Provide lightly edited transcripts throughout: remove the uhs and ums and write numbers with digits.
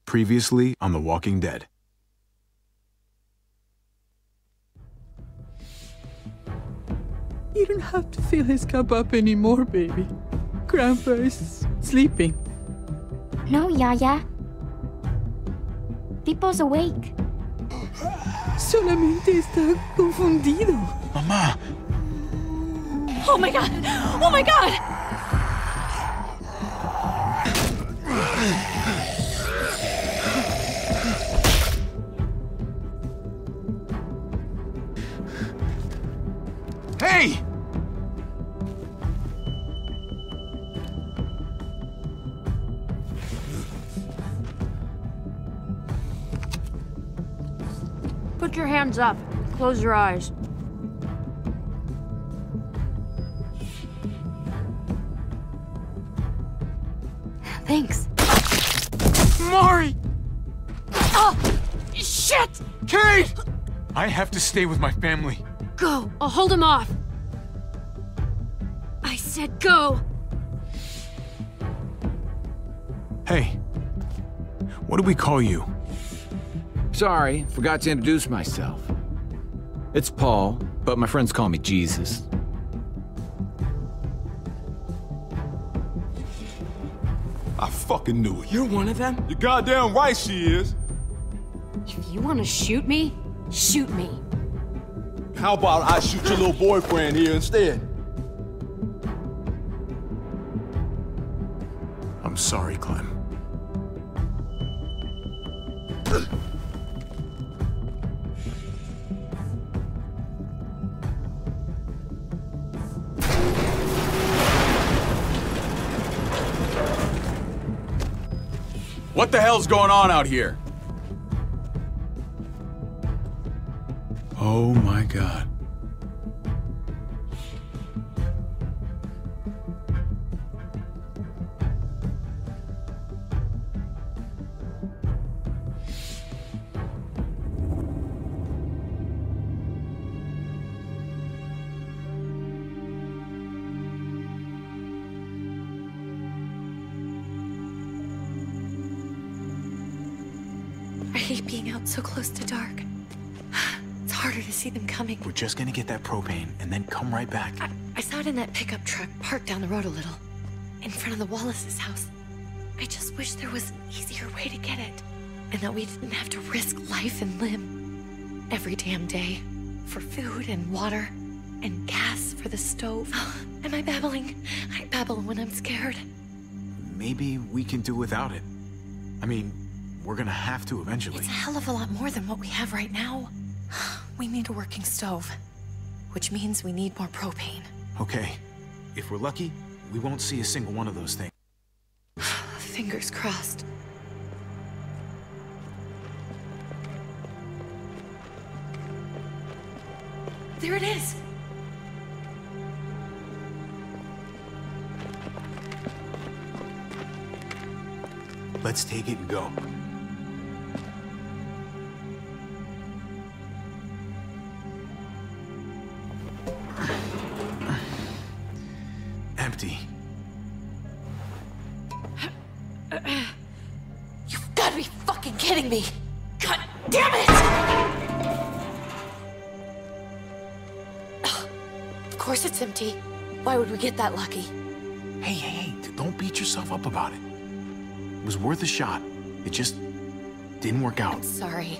Previously on The Walking Dead. You don't have to fill his cup up anymore, baby. Grandpa is sleeping. No, Yaya. Pipo's awake. Solamente está confundido. Mamá! Oh my god! Oh my god! Hey! Put your hands up. Close your eyes. Thanks. Mari! Oh! Shit! Kate! I have to stay with my family. Go! I'll hold him off. I said go! Hey. What do we call you? Sorry, forgot to introduce myself. It's Paul, but my friends call me Jesus. I fucking knew it. You're one of them? You're goddamn right she is. If you want to shoot me, shoot me. How about I shoot your little boyfriend here instead? I'm sorry, Clem. What the hell's going on out here? Oh my God. I hate being out so close to dark. It's harder to see them coming. We're just gonna get that propane and then come right back. I saw it in that pickup truck parked down the road a little, in front of the Wallace's house. I just wish there was an easier way to get it, and that we didn't have to risk life and limb every damn day for food and water and gas for the stove. Am I babbling? I babble when I'm scared. Maybe we can do without it. I mean, we're gonna have to eventually. It's a hell of a lot more than what we have right now. We need a working stove, which means we need more propane. Okay. If we're lucky, we won't see a single one of those things. Fingers crossed. There it is! Let's take it and go. Empty. You've got to be fucking kidding me! God damn it! Of course it's empty. Why would we get that lucky? Hey, don't beat yourself up about it. It was worth a shot. It just didn't work out. I'm sorry.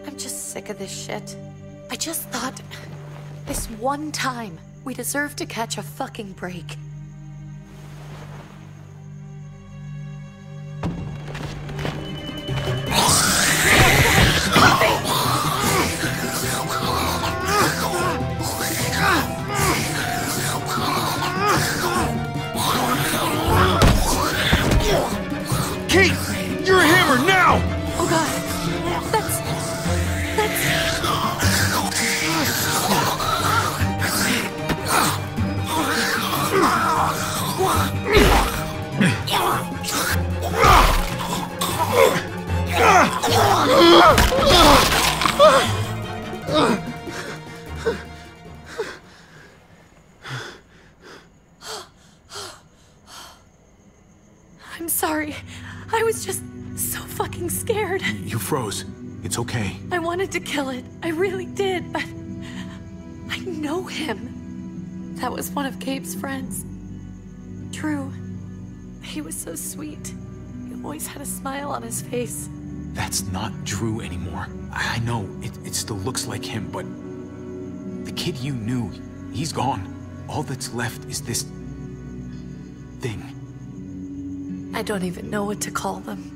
I'm just sick of this shit. I just thought, this one time, we deserve to catch a fucking break. Kate! You're a hammer now! Oh god. That's... I'm sorry. I was just so fucking scared. You froze. It's okay. I wanted to kill it. I really did, but I know him. That was one of Gabe's friends. Drew. He was so sweet. He always had a smile on his face. That's not Drew anymore. I know, it still looks like him, but the kid you knew, he's gone. All that's left is this thing. I don't even know what to call them.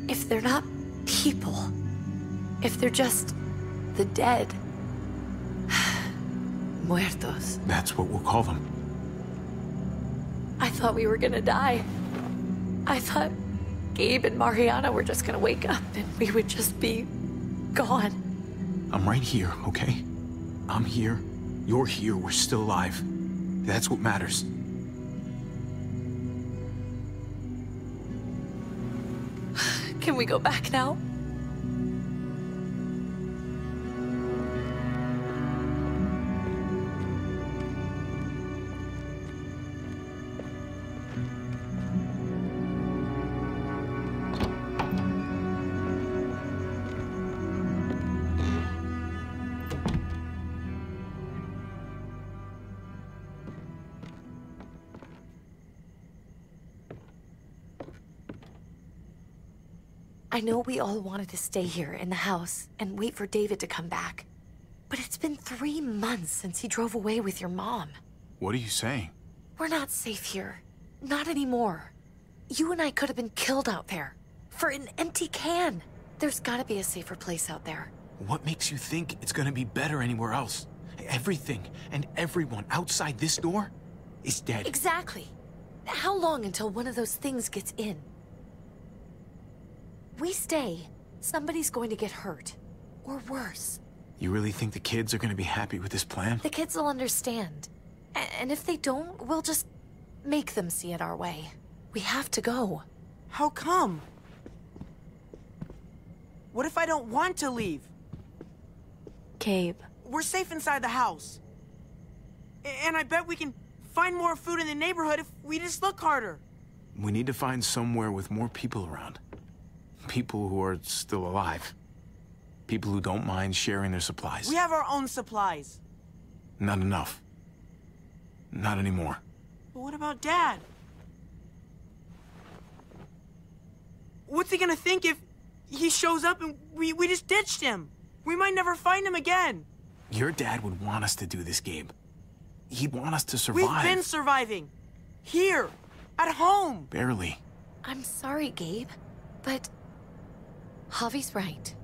If they're not people, if they're just the dead, muertos. That's what we'll call them. I thought we were gonna die. I thought Gabe and Mariana were just gonna wake up and we would just be gone. I'm right here, okay? I'm here, you're here, we're still alive. That's what matters. Can we go back now? I know we all wanted to stay here in the house and wait for David to come back. But it's been 3 months since he drove away with your mom. What are you saying? We're not safe here. Not anymore. You and I could have been killed out there. For an empty can. There's gotta be a safer place out there. What makes you think it's gonna be better anywhere else? Everything and everyone outside this door is dead. Exactly. How long until one of those things gets in? We stay, somebody's going to get hurt. Or worse. You really think the kids are gonna be happy with this plan? The kids will understand. And if they don't, we'll just make them see it our way. We have to go. How come? What if I don't want to leave? Gabe. We're safe inside the house. And I bet we can find more food in the neighborhood if we just look harder. We need to find somewhere with more people around. People who are still alive. People who don't mind sharing their supplies. We have our own supplies. Not enough. Not anymore. But what about Dad? What's he gonna think if he shows up and we just ditched him? We might never find him again. Your dad would want us to do this, Gabe. He'd want us to survive. We've been surviving. Here. At home. Barely. I'm sorry, Gabe. But Javi's right.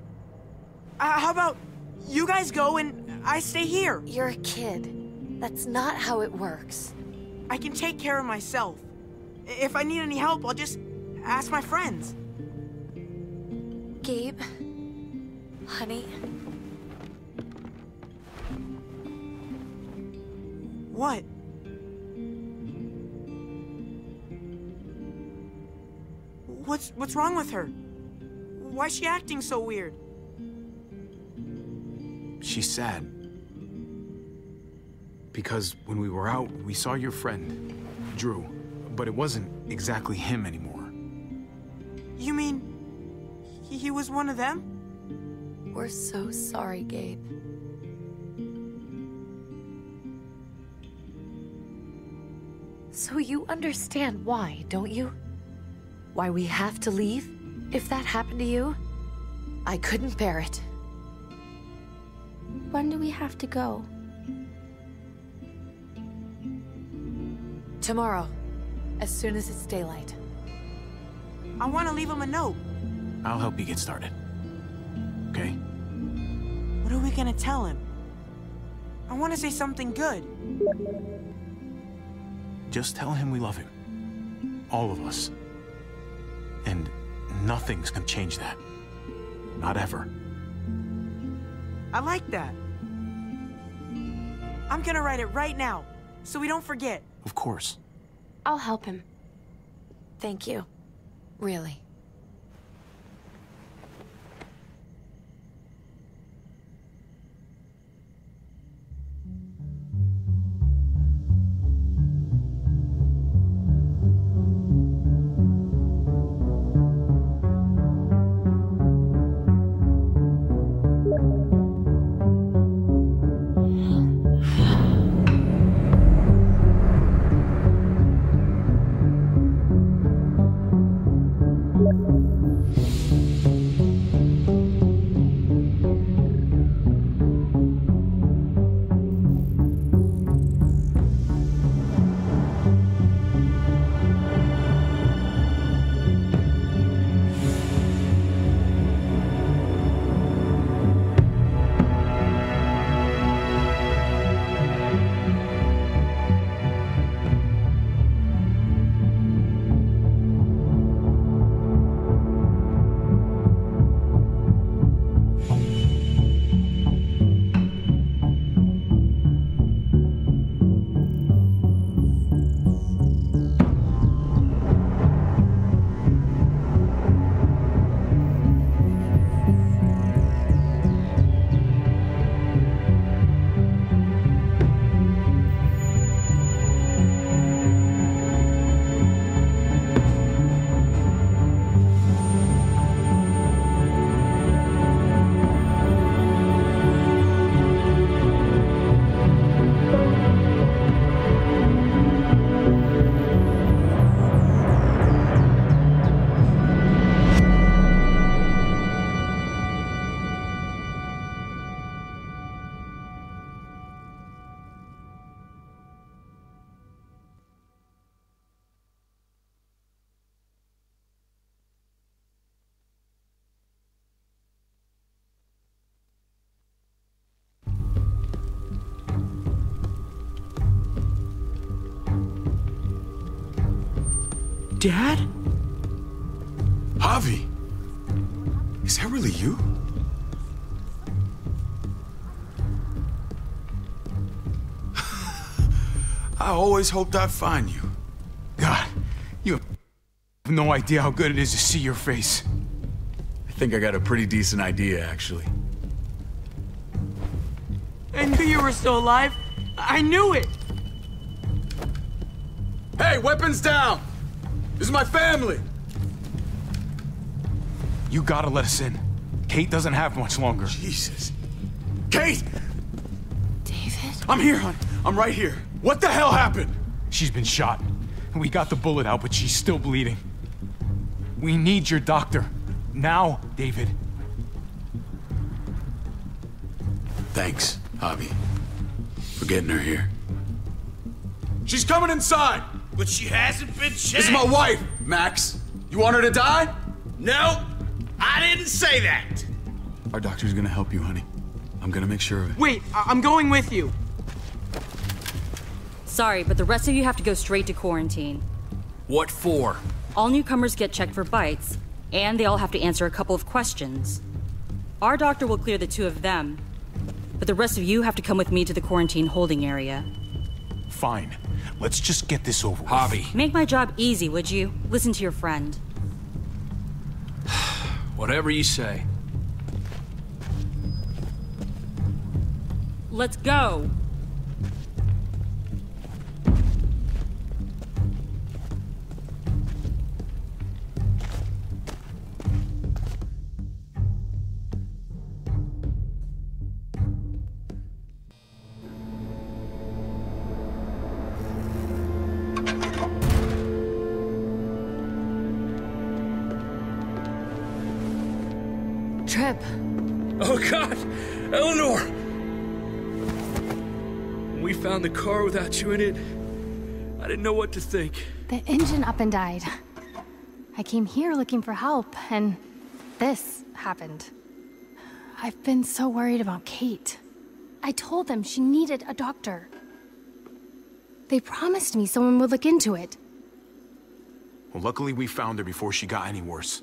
How about you guys go and I stay here? You're a kid. That's not how it works. I can take care of myself. If I need any help, I'll just ask my friends. Gabe, honey. What? What's wrong with her? Why's she acting so weird? She's sad. Because when we were out, we saw your friend, Drew. But it wasn't exactly him anymore. You mean he was one of them? We're so sorry, Gabe. So you understand why, don't you? Why we have to leave? If that happened to you, I couldn't bear it. When do we have to go? Tomorrow, as soon as it's daylight. I want to leave him a note. I'll help you get started. Okay? What are we gonna tell him? I want to say something good. Just tell him we love him. All of us. And nothing's gonna change that. Not ever. I like that. I'm gonna write it right now, so we don't forget. Of course. I'll help him. Thank you. Really. Dad? Javi! Is that really you? I always hoped I'd find you. God, you have no idea how good it is to see your face. I think I got a pretty decent idea, actually. I knew you were still alive. I knew it. Hey, weapons down! This is my family! You gotta let us in. Kate doesn't have much longer. Jesus. Kate! David? I'm here, hon. I'm right here. What the hell happened? She's been shot. We got the bullet out, but she's still bleeding. We need your doctor. Now, David. Thanks, Javi, for getting her here. She's coming inside! But she hasn't been checked. This is my wife, Max. You want her to die? No, I didn't say that. Our doctor's gonna help you, honey. I'm gonna make sure of it. Wait, I'm going with you. Sorry, but the rest of you have to go straight to quarantine. What for? All newcomers get checked for bites, and they all have to answer a couple of questions. Our doctor will clear the two of them, but the rest of you have to come with me to the quarantine holding area. Fine. Let's just get this over with. Javi. Make my job easy, would you? Listen to your friend. Whatever you say. Let's go! Trip. Oh, God! Eleanor! When we found the car without you in it, I didn't know what to think. The engine up and died. I came here looking for help, and this happened. I've been so worried about Kate. I told them she needed a doctor. They promised me someone would look into it. Well, luckily we found her before she got any worse.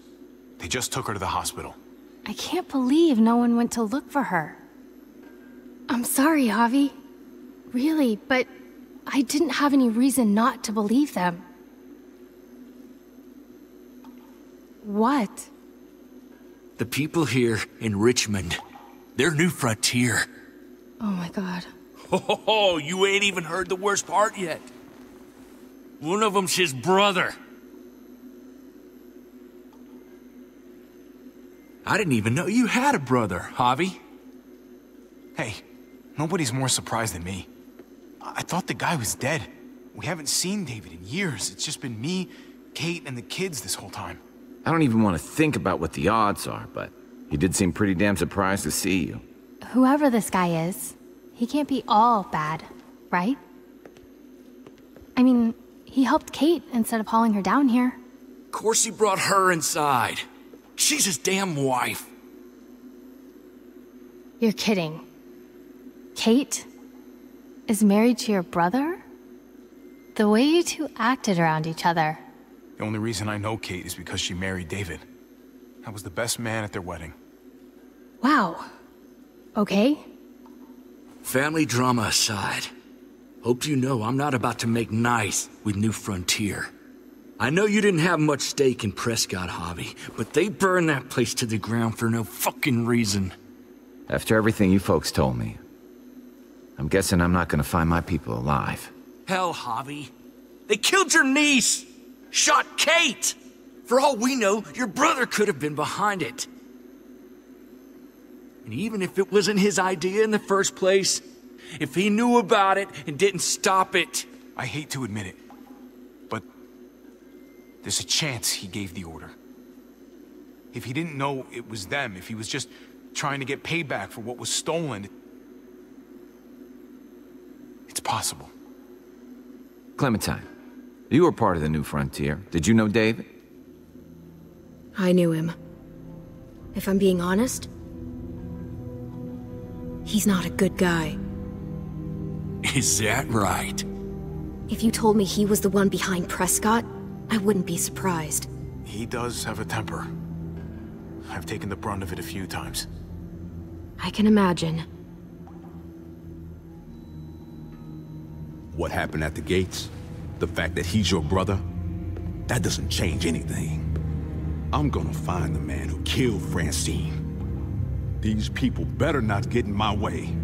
They just took her to the hospital. I can't believe no one went to look for her. I'm sorry, Javi. Really, but I didn't have any reason not to believe them. What? The people here in Richmond, they're New Frontier. Oh my God. Oh, you ain't even heard the worst part yet. One of them's his brother. I didn't even know you had a brother, Javi. Hey, nobody's more surprised than me. I thought the guy was dead. We haven't seen David in years. It's just been me, Kate, and the kids this whole time. I don't even want to think about what the odds are, but he did seem pretty damn surprised to see you. Whoever this guy is, he can't be all bad, right? I mean, he helped Kate instead of hauling her down here. Of course he brought her inside. She's his damn wife. You're kidding. Kate is married to your brother? The way you two acted around each other. The only reason I know Kate is because she married David. I was the best man at their wedding. Wow. Okay. Family drama aside, hope you know I'm not about to make nice with New Frontier. I know you didn't have much stake in Prescott, Javi, but they burned that place to the ground for no fucking reason. After everything you folks told me, I'm guessing I'm not gonna find my people alive. Hell, Javi. They killed your niece! Shot Kate! For all we know, your brother could have been behind it. And even if it wasn't his idea in the first place, if he knew about it and didn't stop it... I hate to admit it, but there's a chance he gave the order. If he didn't know it was them, if he was just trying to get payback for what was stolen, it's possible. Clementine, you were part of the New Frontier. Did you know David? I knew him. If I'm being honest, he's not a good guy. Is that right? If you told me he was the one behind Prescott, I wouldn't be surprised. He does have a temper. I've taken the brunt of it a few times. I can imagine. What happened at the gates? The fact that he's your brother? That doesn't change anything. I'm gonna find the man who killed Francine. These people better not get in my way.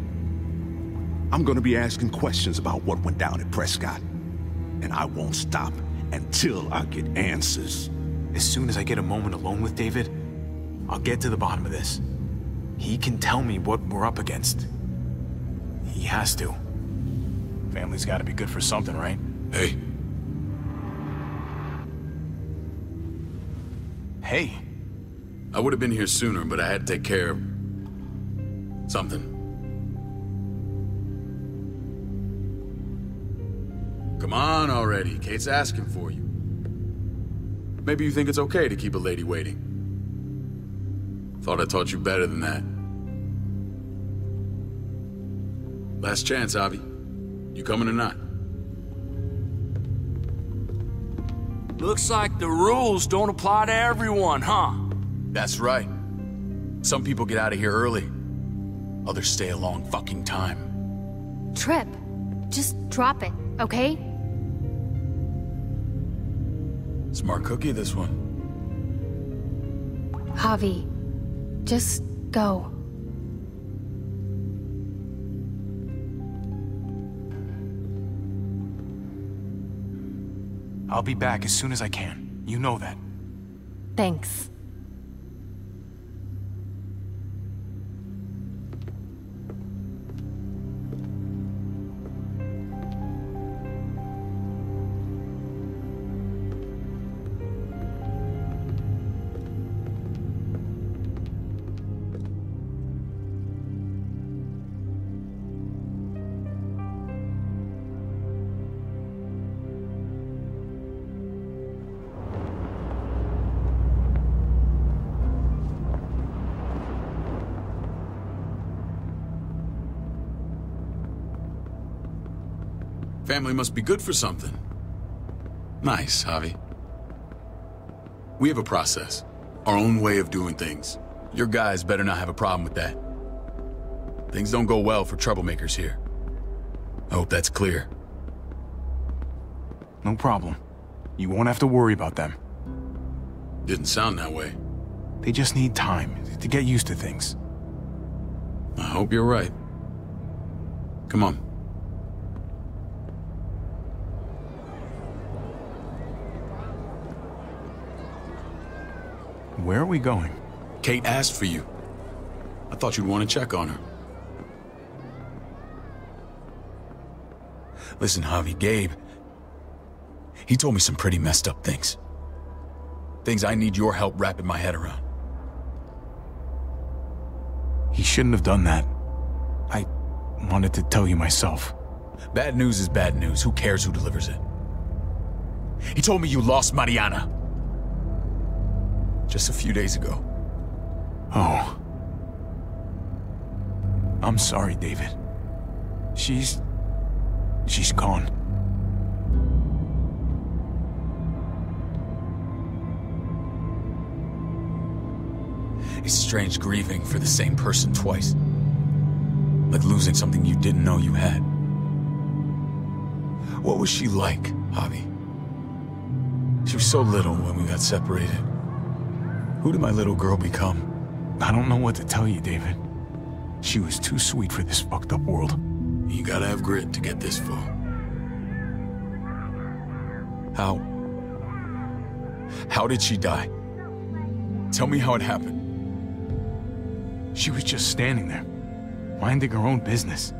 I'm gonna be asking questions about what went down at Prescott. And I won't stop until I get answers. As soon as I get a moment alone with David, I'll get to the bottom of this. He can tell me what we're up against. He has to. Family's gotta be good for something, right? Hey. Hey. I would have been here sooner, but I had to take care of something. Come on already. Kate's asking for you. Maybe you think it's okay to keep a lady waiting. Thought I taught you better than that. Last chance, Javi. You coming or not? Looks like the rules don't apply to everyone, huh? That's right. Some people get out of here early. Others stay a long fucking time. Trip, just drop it, okay? Smart cookie, this one. Javi, just go. I'll be back as soon as I can. You know that. Thanks. Family must be good for something. Nice, Javi. We have a process. Our own way of doing things. Your guys better not have a problem with that. Things don't go well for troublemakers here. I hope that's clear. No problem. You won't have to worry about them. Didn't sound that way. They just need time to get used to things. I hope you're right. Come on. Where are we going? Kate asked for you. I thought you'd want to check on her. Listen, Javi, Gabe, he told me some pretty messed up things. Things I need your help wrapping my head around. He shouldn't have done that. I wanted to tell you myself. Bad news is bad news. Who cares who delivers it? He told me you lost Mariana. Just a few days ago. Oh. I'm sorry, David. She's gone. It's strange grieving for the same person twice. Like losing something you didn't know you had. What was she like, Javi? She was so little when we got separated. Who did my little girl become? I don't know what to tell you, David. She was too sweet for this fucked up world. You gotta have grit to get this far. How did she die? Tell me how it happened. She was just standing there, minding her own business.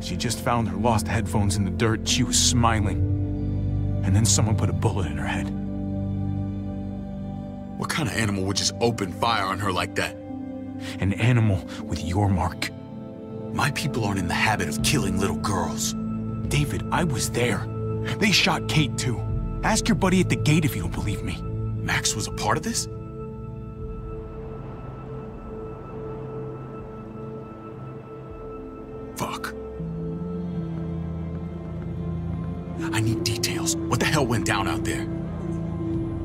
She just found her lost headphones in the dirt. She was smiling. And then someone put a bullet in her head. What kind of animal would just open fire on her like that? An animal with your mark. My people aren't in the habit of killing little girls. David, I was there. They shot Kate too. Ask your buddy at the gate if you don't believe me. Max was a part of this? Fuck. I need details. What the hell went down out there?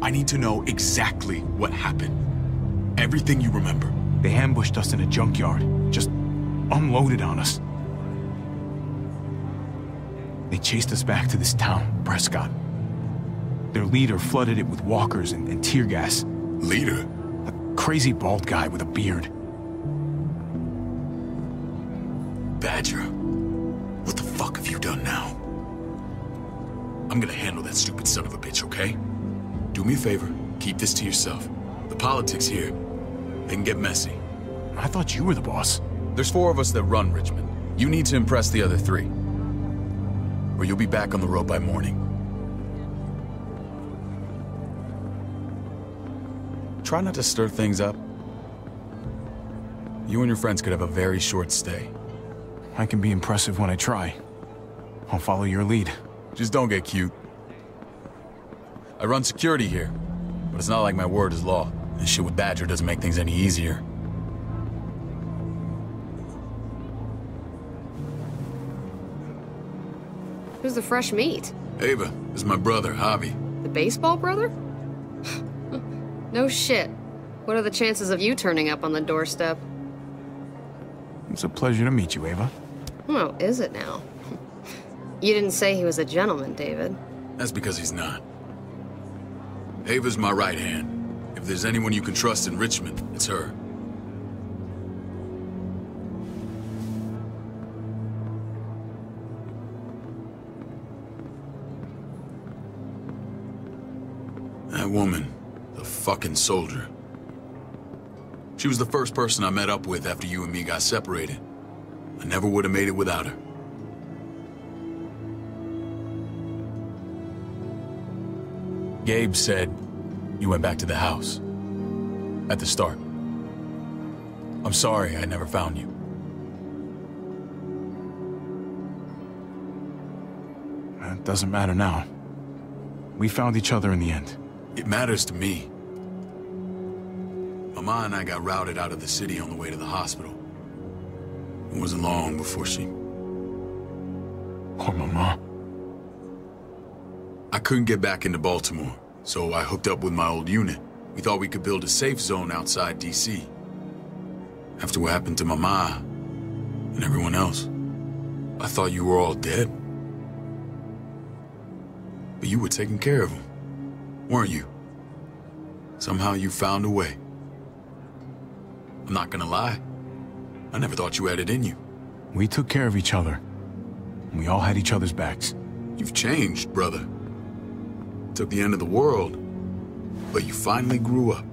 I need to know exactly what happened. Everything you remember. They ambushed us in a junkyard. Just unloaded on us. They chased us back to this town, Prescott. Their leader flooded it with walkers and tear gas. Leader? A crazy bald guy with a beard. Badger, what the fuck have you done now? I'm gonna handle that stupid son of a bitch, okay? Do me a favor, keep this to yourself. The politics here, they can get messy. I thought you were the boss. There's 4 of us that run Richmond. You need to impress the other 3. Or you'll be back on the road by morning. Try not to stir things up. You and your friends could have a very short stay. I can be impressive when I try. I'll follow your lead. Just don't get cute. I run security here, but it's not like my word is law. This shit with Badger doesn't make things any easier. Who's the fresh meat? Ava, this is my brother, Javi. The baseball brother? No shit. What are the chances of you turning up on the doorstep? It's a pleasure to meet you, Ava. Oh, is it now? You didn't say he was a gentleman, David. That's because he's not. Ava's my right hand. If there's anyone you can trust in Richmond, it's her. That woman, the fucking soldier. She was the first person I met up with after you and me got separated. I never would have made it without her. Gabe said you went back to the house. At the start. I'm sorry I never found you. It doesn't matter now. We found each other in the end. It matters to me. Mama and I got routed out of the city on the way to the hospital. It wasn't long before she... Poor Mama. I couldn't get back into Baltimore, so I hooked up with my old unit. We thought we could build a safe zone outside D.C. After what happened to Mama and everyone else, I thought you were all dead. But you were taking care of them, weren't you? Somehow you found a way. I'm not gonna lie. I never thought you had it in you. We took care of each other. We all had each other's backs. You've changed, brother. Took the end of the world, but you finally grew up.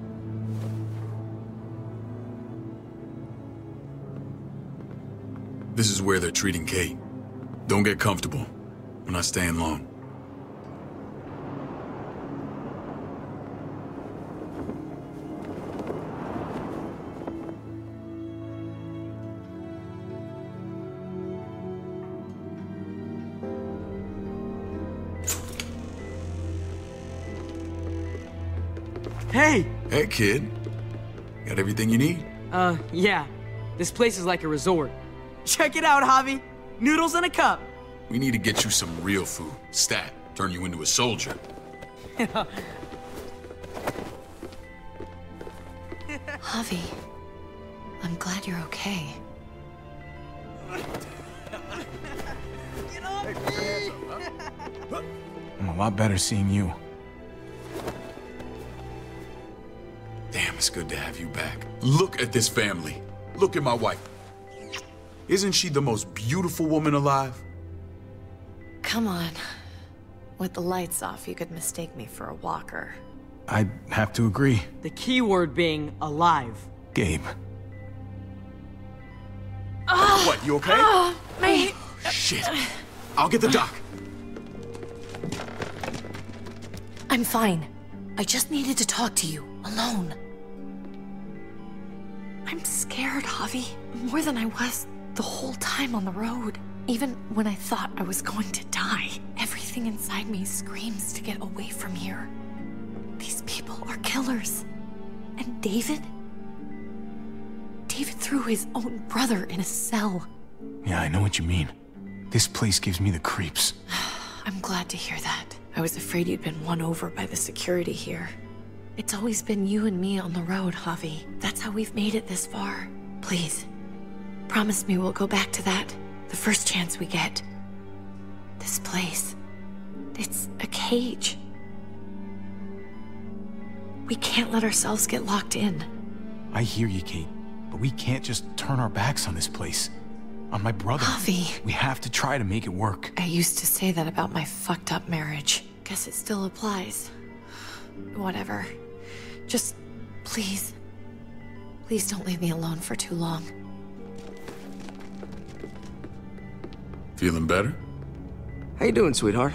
This is where they're treating Kate. Don't get comfortable. We're not staying long. Hey! Hey, kid. Got everything you need? Yeah. This place is like a resort. Check it out, Javi. Noodles in a cup. We need to get you some real food. Stat. Turn you into a soldier. Javi, I'm glad you're okay. I'm a lot better seeing you. Damn, it's good to have you back. Look at this family. Look at my wife. Isn't she the most beautiful woman alive? Come on. With the lights off, you could mistake me for a walker. I'd have to agree. The key word being alive. Gabe. What, you okay? My... Shit. I'll get the doc. I'm fine. I just needed to talk to you, alone. I'm scared, Javi. More than I was the whole time on the road. Even when I thought I was going to die, everything inside me screams to get away from here. These people are killers. And David? David threw his own brother in a cell. Yeah, I know what you mean. This place gives me the creeps. I'm glad to hear that. I was afraid you'd been won over by the security here. It's always been you and me on the road, Javi. That's how we've made it this far. Please, promise me we'll go back to that the first chance we get. This place, it's a cage. We can't let ourselves get locked in. I hear you, Kate, but we can't just turn our backs on this place. On my brother. Javi. We have to try to make it work. I used to say that about my fucked up marriage. Guess it still applies. Whatever. Just, please. Please don't leave me alone for too long. Feeling better? How you doing, sweetheart?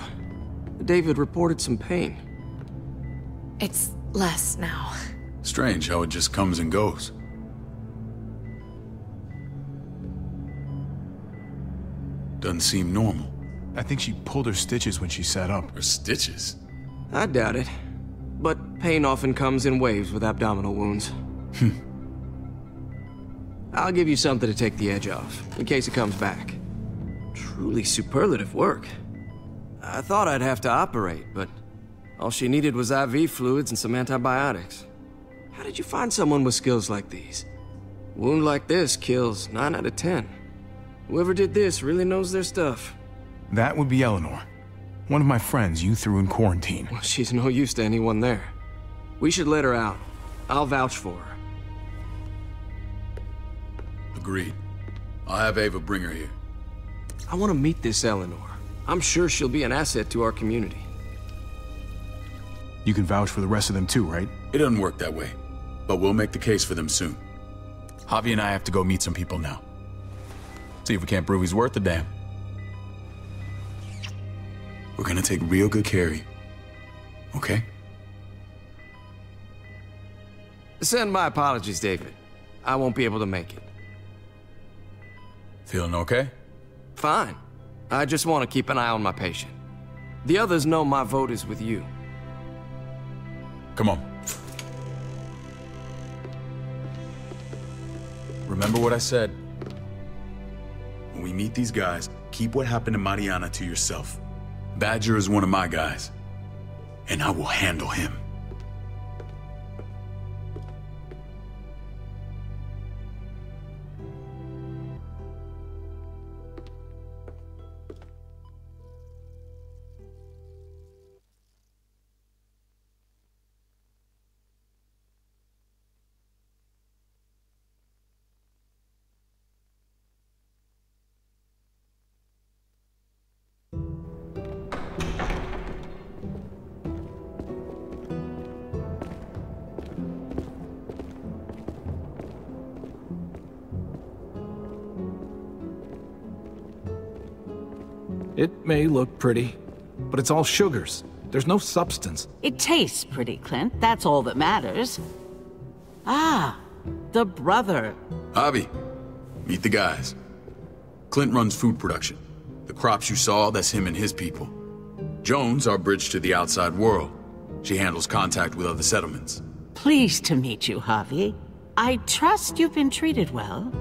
David reported some pain. It's less now. Strange how it just comes and goes. Doesn't seem normal. I think she pulled her stitches when she sat up. Her stitches? I doubt it. But pain often comes in waves with abdominal wounds. I'll give you something to take the edge off, in case it comes back. Truly superlative work. I thought I'd have to operate, but all she needed was IV fluids and some antibiotics. How did you find someone with skills like these? A wound like this kills 9 out of 10. Whoever did this really knows their stuff. That would be Eleanor. One of my friends you threw in quarantine. Well, she's no use to anyone there. We should let her out. I'll vouch for her. Agreed. I'll have Ava bring her here. I want to meet this Eleanor. I'm sure she'll be an asset to our community. You can vouch for the rest of them too, right? It doesn't work that way, but we'll make the case for them soon. Javi and I have to go meet some people now. See if we can't prove he's worth a damn. We're gonna take real good care of you. Okay? Send my apologies, David. I won't be able to make it. Feeling okay? Fine. I just want to keep an eye on my patient. The others know my vote is with you. Come on. Remember what I said. When we meet these guys, keep what happened to Mariana to yourself. Badger is one of my guys, and I will handle him. It may look pretty, but it's all sugars. There's no substance. It tastes pretty, Clint. That's all that matters. Ah, the brother. Javi, meet the guys. Clint runs food production. The crops you saw, that's him and his people. Jones, our bridge to the outside world. She handles contact with other settlements. Pleased to meet you, Javi. I trust you've been treated well.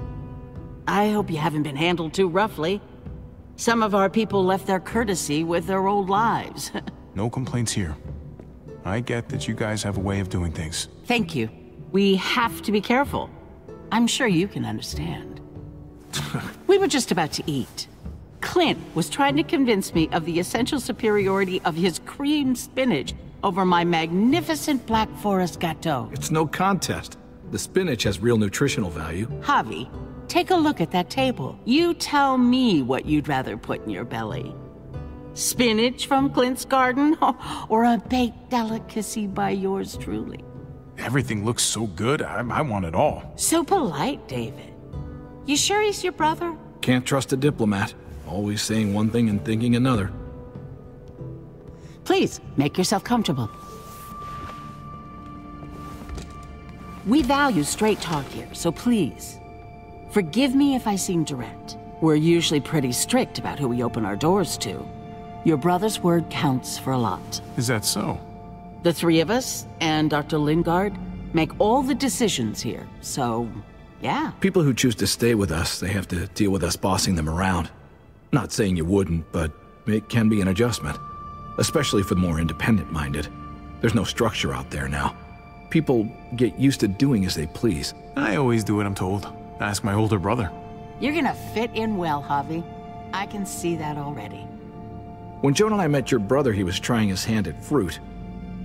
I hope you haven't been handled too roughly. Some of our people left their courtesy with their old lives. No complaints here. I get that you guys have a way of doing things. Thank you. We have to be careful. I'm sure you can understand. We were just about to eat. Clint was trying to convince me of the essential superiority of his creamed spinach over my magnificent Black Forest gâteau. It's no contest. The spinach has real nutritional value. Javi, take a look at that table. You tell me what you'd rather put in your belly. Spinach from Clint's garden, or a baked delicacy by yours truly? Everything looks so good, I want it all. So polite, David. You sure he's your brother? Can't trust a diplomat. Always saying one thing and thinking another. Please, make yourself comfortable. We value straight talk here, so please, forgive me if I seem direct. We're usually pretty strict about who we open our doors to. Your brother's word counts for a lot. Is that so? The three of us and Dr. Lingard make all the decisions here, so, yeah. People who choose to stay with us, they have to deal with us bossing them around. Not saying you wouldn't, but it can be an adjustment. especially for the more independent-minded. There's no structure out there now. People get used to doing as they please. I always do what I'm told. Ask my older brother. You're gonna fit in well, Javi. I can see that already. When Joan and I met your brother, he was trying his hand at fruit.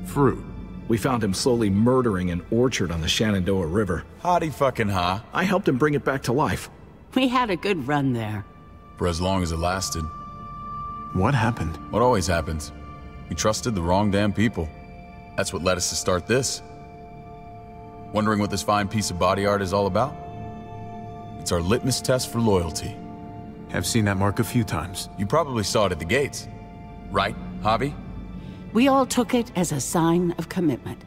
Fruit? We found him slowly murdering an orchard on the Shenandoah River. Howdy fucking ha. I helped him bring it back to life. We had a good run there. For as long as it lasted. What happened? What always happens. We trusted the wrong damn people. That's what led us to start this. Wondering what this fine piece of body art is all about? It's our litmus test for loyalty. I've seen that mark a few times. You probably saw it at the gates. Right, Javi? We all took it as a sign of commitment.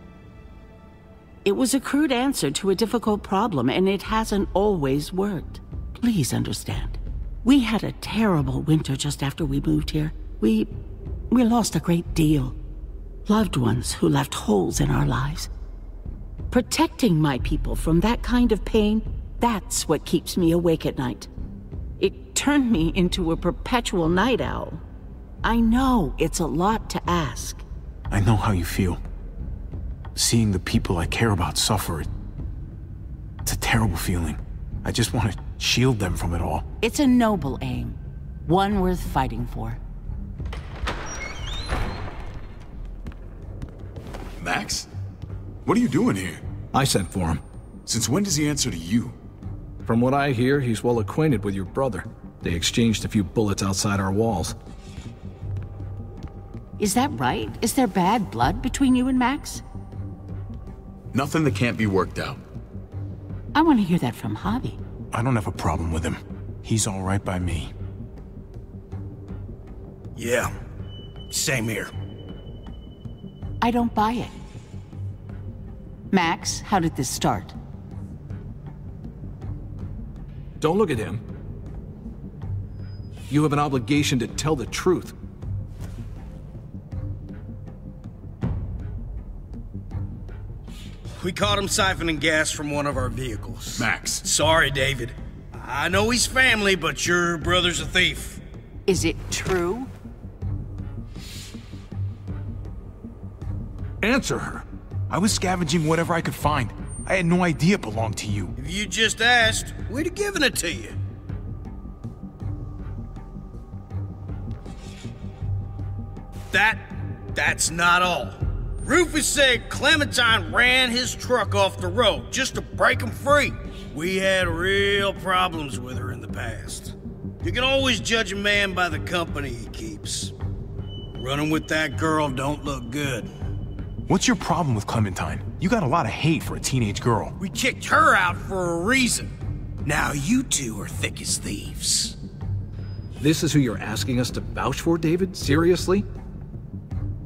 It was a crude answer to a difficult problem, and it hasn't always worked. Please understand. We had a terrible winter just after we moved here. We lost a great deal. Loved ones who left holes in our lives. Protecting my people from that kind of pain, that's what keeps me awake at night. It turned me into a perpetual night owl. I know it's a lot to ask. I know how you feel. Seeing the people I care about suffer, it's a terrible feeling. I just want to shield them from it all. It's a noble aim, one worth fighting for. Max? What are you doing here? I sent for him. Since when does he answer to you? From what I hear, he's well acquainted with your brother. They exchanged a few bullets outside our walls. Is that right? Is there bad blood between you and Max? Nothing that can't be worked out. I want to hear that from Javi. I don't have a problem with him. He's all right by me. Yeah, same here. I don't buy it. Max, how did this start? Don't look at him. You have an obligation to tell the truth. We caught him siphoning gas from one of our vehicles. Max. Sorry, David. I know he's family, but your brother's a thief. Is it true? Answer her. I was scavenging whatever I could find. I had no idea it belonged to you. If you just asked, we'd have given it to you. That's not all. Rufus said Clementine ran his truck off the road just to break him free. We had real problems with her in the past. You can always judge a man by the company he keeps. Running with that girl don't look good. What's your problem with Clementine? You got a lot of hate for a teenage girl. We kicked her out for a reason. Now you two are thick as thieves. This is who you're asking us to vouch for, David? Seriously?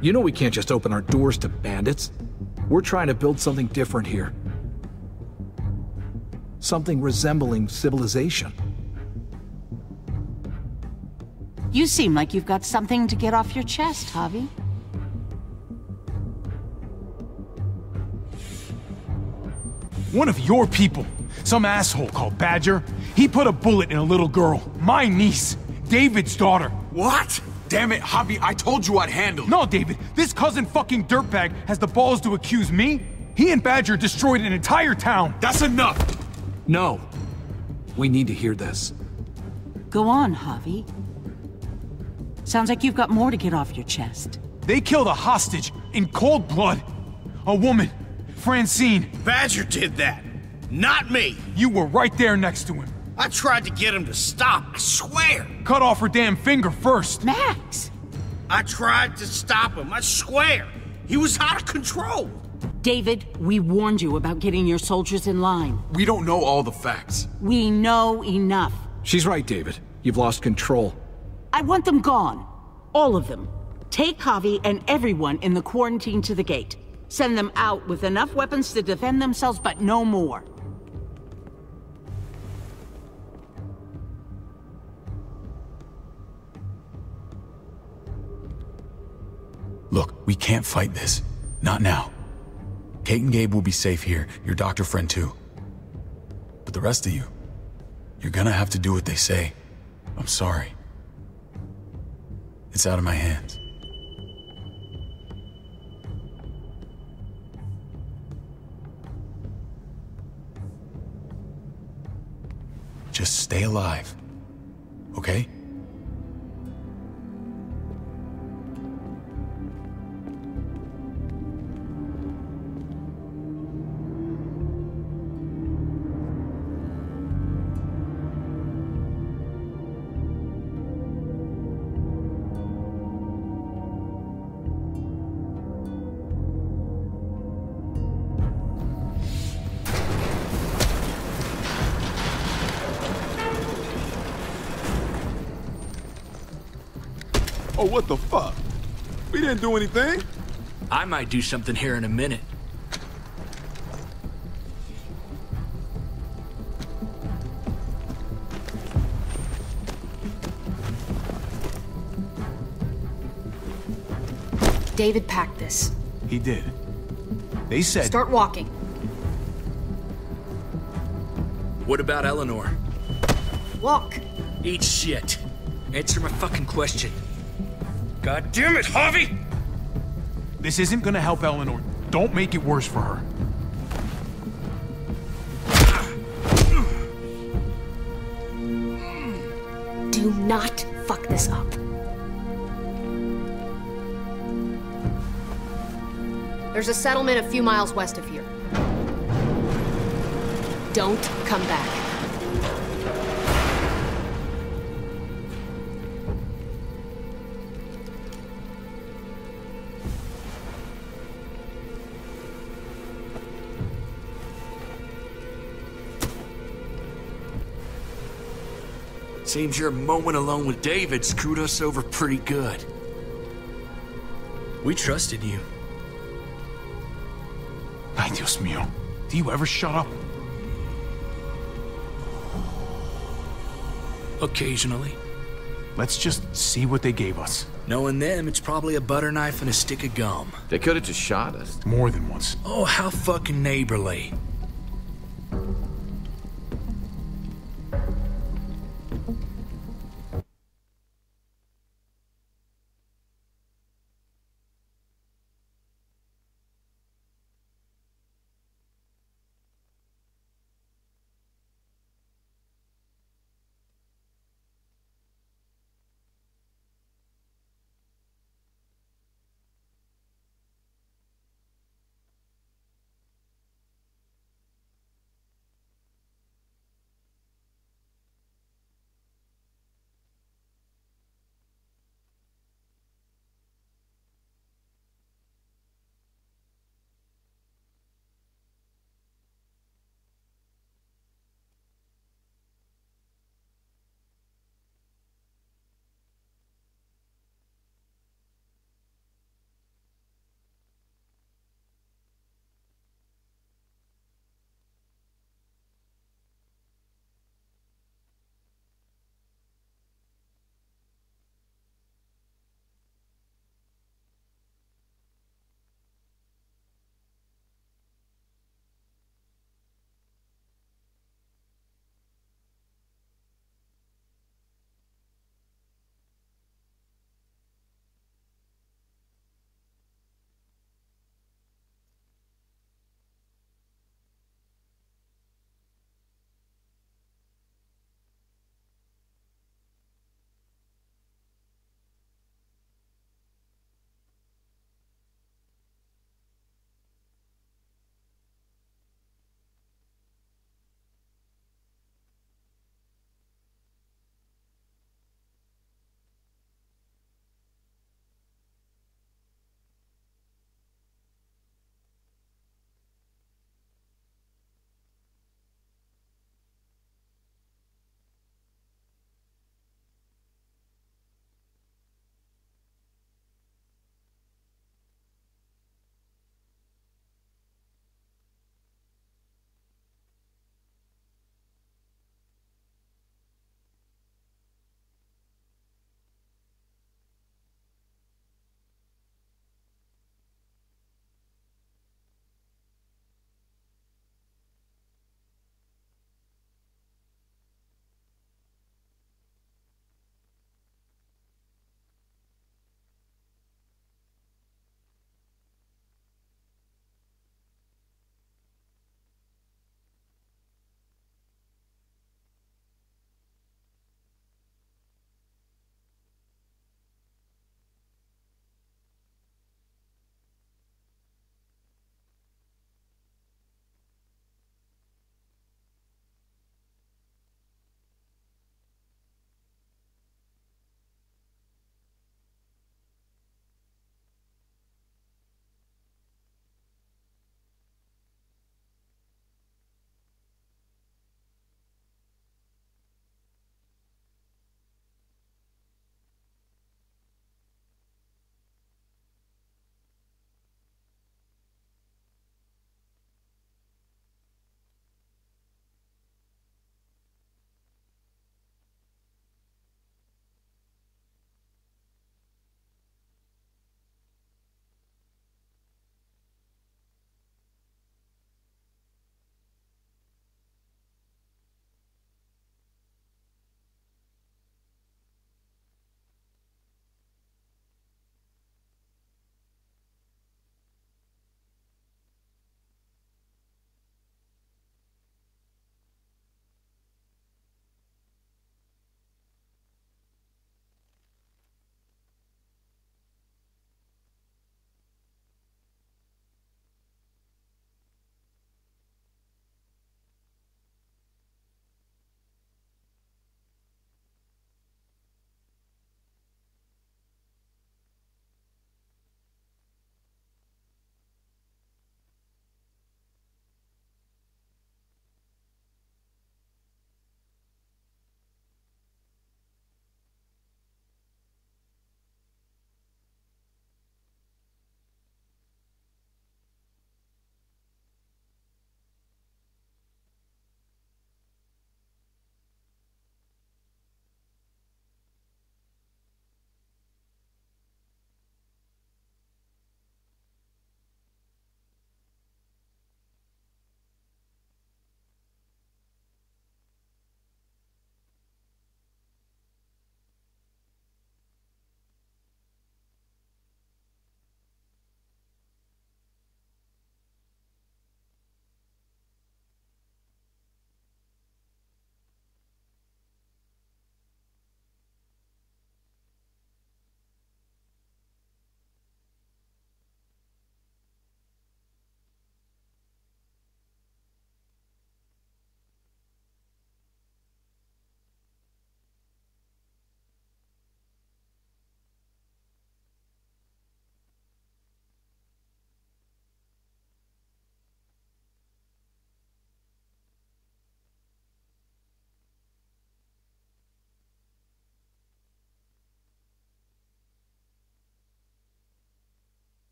You know we can't just open our doors to bandits. We're trying to build something different here. Something resembling civilization. You seem like you've got something to get off your chest, Javi. One of your people, some asshole called Badger, he put a bullet in a little girl, my niece, David's daughter. What? Damn it, Javi, I told you I'd handle it. No, David, this cousin fucking dirtbag has the balls to accuse me? He and Badger destroyed an entire town. That's enough! No. We need to hear this. Go on, Javi. Sounds like you've got more to get off your chest. They killed a hostage in cold blood. A woman, Francine. Badger did that, not me. You were right there next to him. I tried to get him to stop, I swear. Cut off her damn finger first. Max! I tried to stop him, I swear. He was out of control. David, we warned you about getting your soldiers in line. We don't know all the facts. We know enough. She's right, David. You've lost control. I want them gone. All of them. Take Javi and everyone in the quarantine to the gate. Send them out with enough weapons to defend themselves, but no more. Look, we can't fight this. Not now. Kate and Gabe will be safe here, your doctor friend too. But the rest of you, you're gonna have to do what they say. I'm sorry. It's out of my hands. Just stay alive. Okay? Oh, what the fuck? We didn't do anything. I might do something here in a minute. David packed this. He did. They said... Start walking. What about Eleanor? Walk. Eat shit. Answer my fucking question. God damn it, Javi! This isn't gonna help Eleanor. Don't make it worse for her. Do not fuck this up. There's a settlement a few miles west of here. Don't come back. Seems your moment alone with David screwed us over pretty good. We trusted you. Ay, Dios mío. Do you ever shut up? Occasionally. Let's just see what they gave us. Knowing them, it's probably a butter knife and a stick of gum. They could have just shot us. More than once. Oh, how fucking neighborly.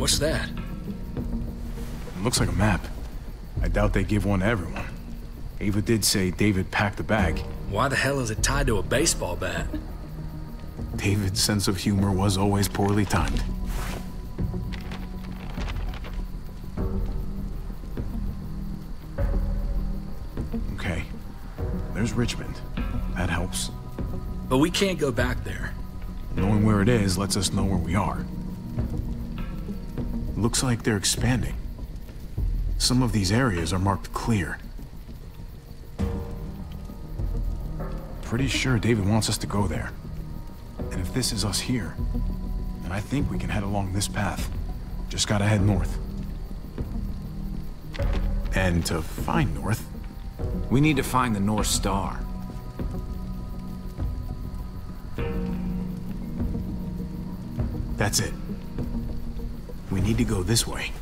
What's that? It looks like a map. I doubt they give one to everyone. Ava did say David packed the bag. Why the hell is it tied to a baseball bat? David's sense of humor was always poorly timed. Okay. There's Richmond. That helps. But we can't go back there. Knowing where it is lets us know where we are. Looks like they're expanding. Some of these areas are marked clear. Pretty sure David wants us to go there. And if this is us here, then I think we can head along this path. Just gotta head north. And to find north, we need to find the North Star. That's it. We need to go this way.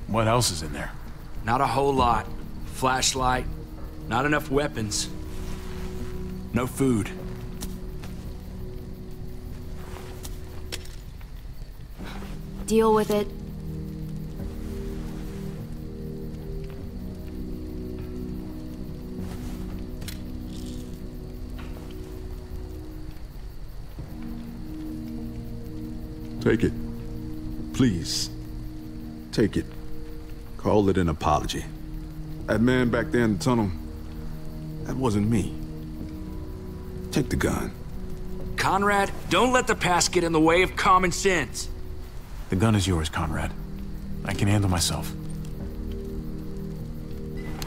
What else is in there? Not a whole lot. Flashlight, not enough weapons. No food. Deal with it. Take it. Please. Take it. Call it an apology. That man back there in the tunnel, that wasn't me. Take the gun. Conrad, don't let the past get in the way of common sense. The gun is yours, Conrad. I can handle myself.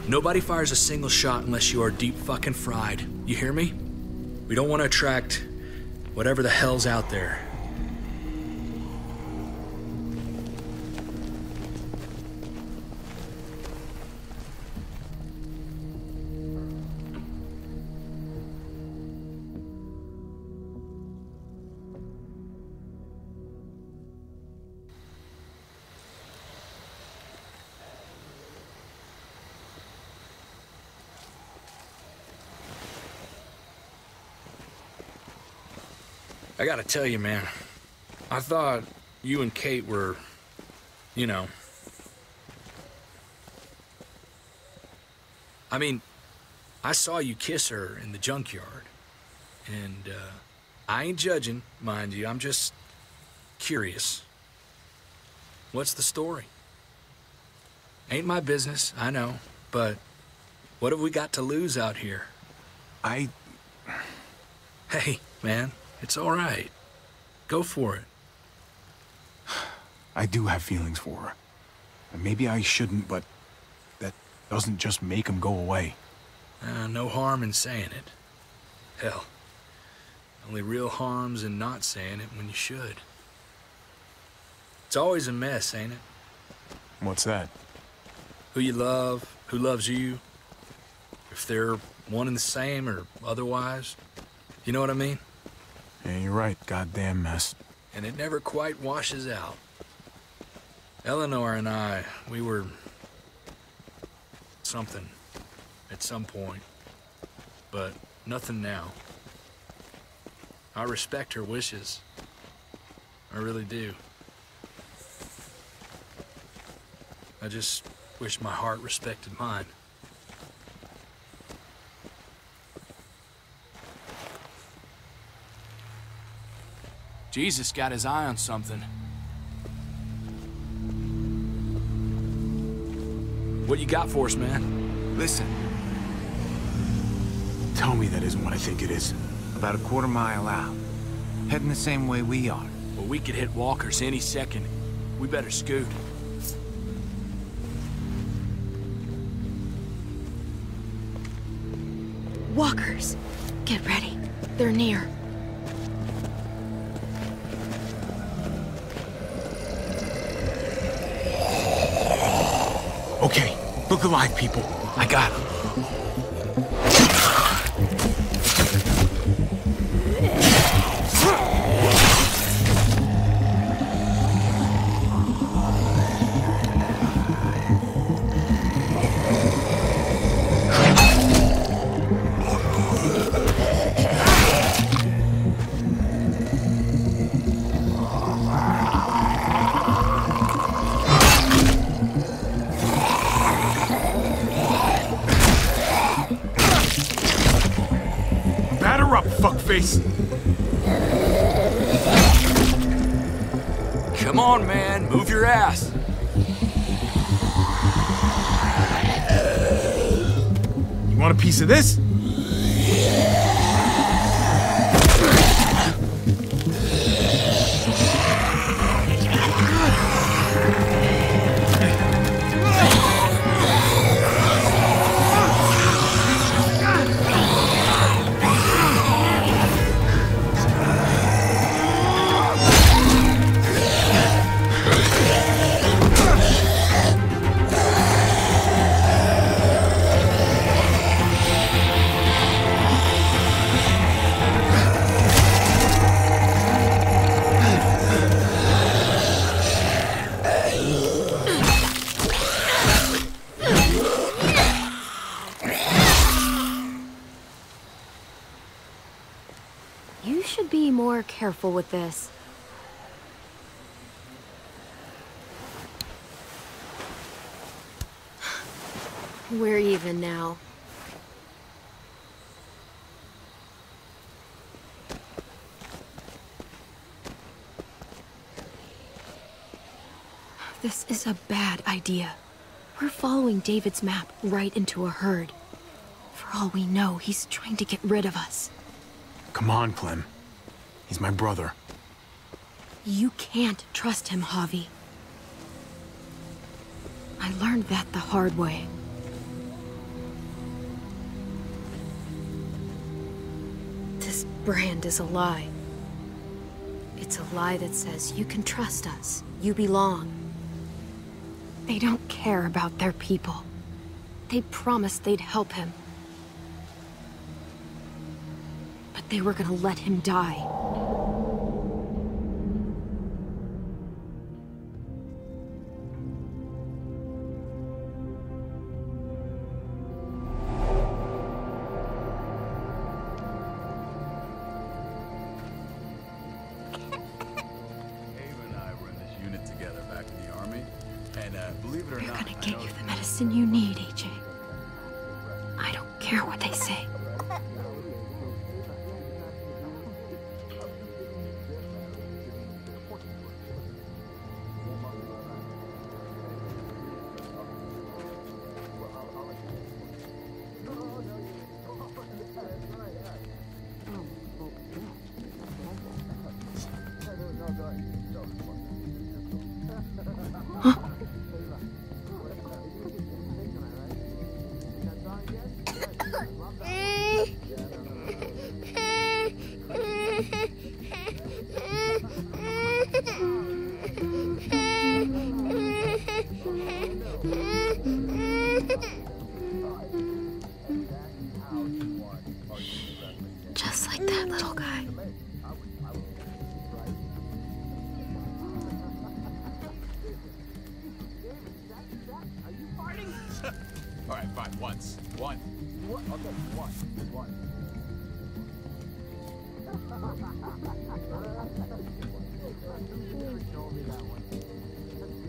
Nobody fires a single shot unless you are deep fucking fried. You hear me? We don't want to attract whatever the hell's out there. I gotta tell you, man, I thought you and Kate were, you know... I mean, I saw you kiss her in the junkyard. And, I ain't judging, mind you, I'm just curious. What's the story? Ain't my business, I know, but what have we got to lose out here? Hey, man. It's all right. Go for it. I do have feelings for her. And maybe I shouldn't, but that doesn't just make them go away. No harm in saying it. Hell, only real harm's in not saying it when you should. It's always a mess, ain't it? What's that? Who you love, who loves you, if they're one and the same or otherwise. You know what I mean? Yeah, you're right. Goddamn mess. And it never quite washes out. Eleanor and I, we were... something. At some point. But nothing now. I respect her wishes. I really do. I just wish my heart respected mine. Jesus got his eye on something. What you got for us, man? Listen. Tell me that isn't what I think it is. About a quarter-mile out. Heading the same way we are. Well, we could hit walkers any second. We better scoot. Walkers. Get ready. They're near. Okay, look alive, people. I got him. face! Come on, man. Move your ass. You want a piece of this? You should be more careful with this. We're even now. This is a bad idea. We're following David's map right into a herd. For all we know, he's trying to get rid of us. Come on, Clem. He's my brother. You can't trust him, Javi. I learned that the hard way. This brand is a lie. It's a lie that says you can trust us, you belong. They don't care about their people. They promised they'd help him. But they were gonna let him die. Get you the medicine you need, AJ. I don't care what they say. Just like that little guy. All right, fine. Once. One. Okay, one.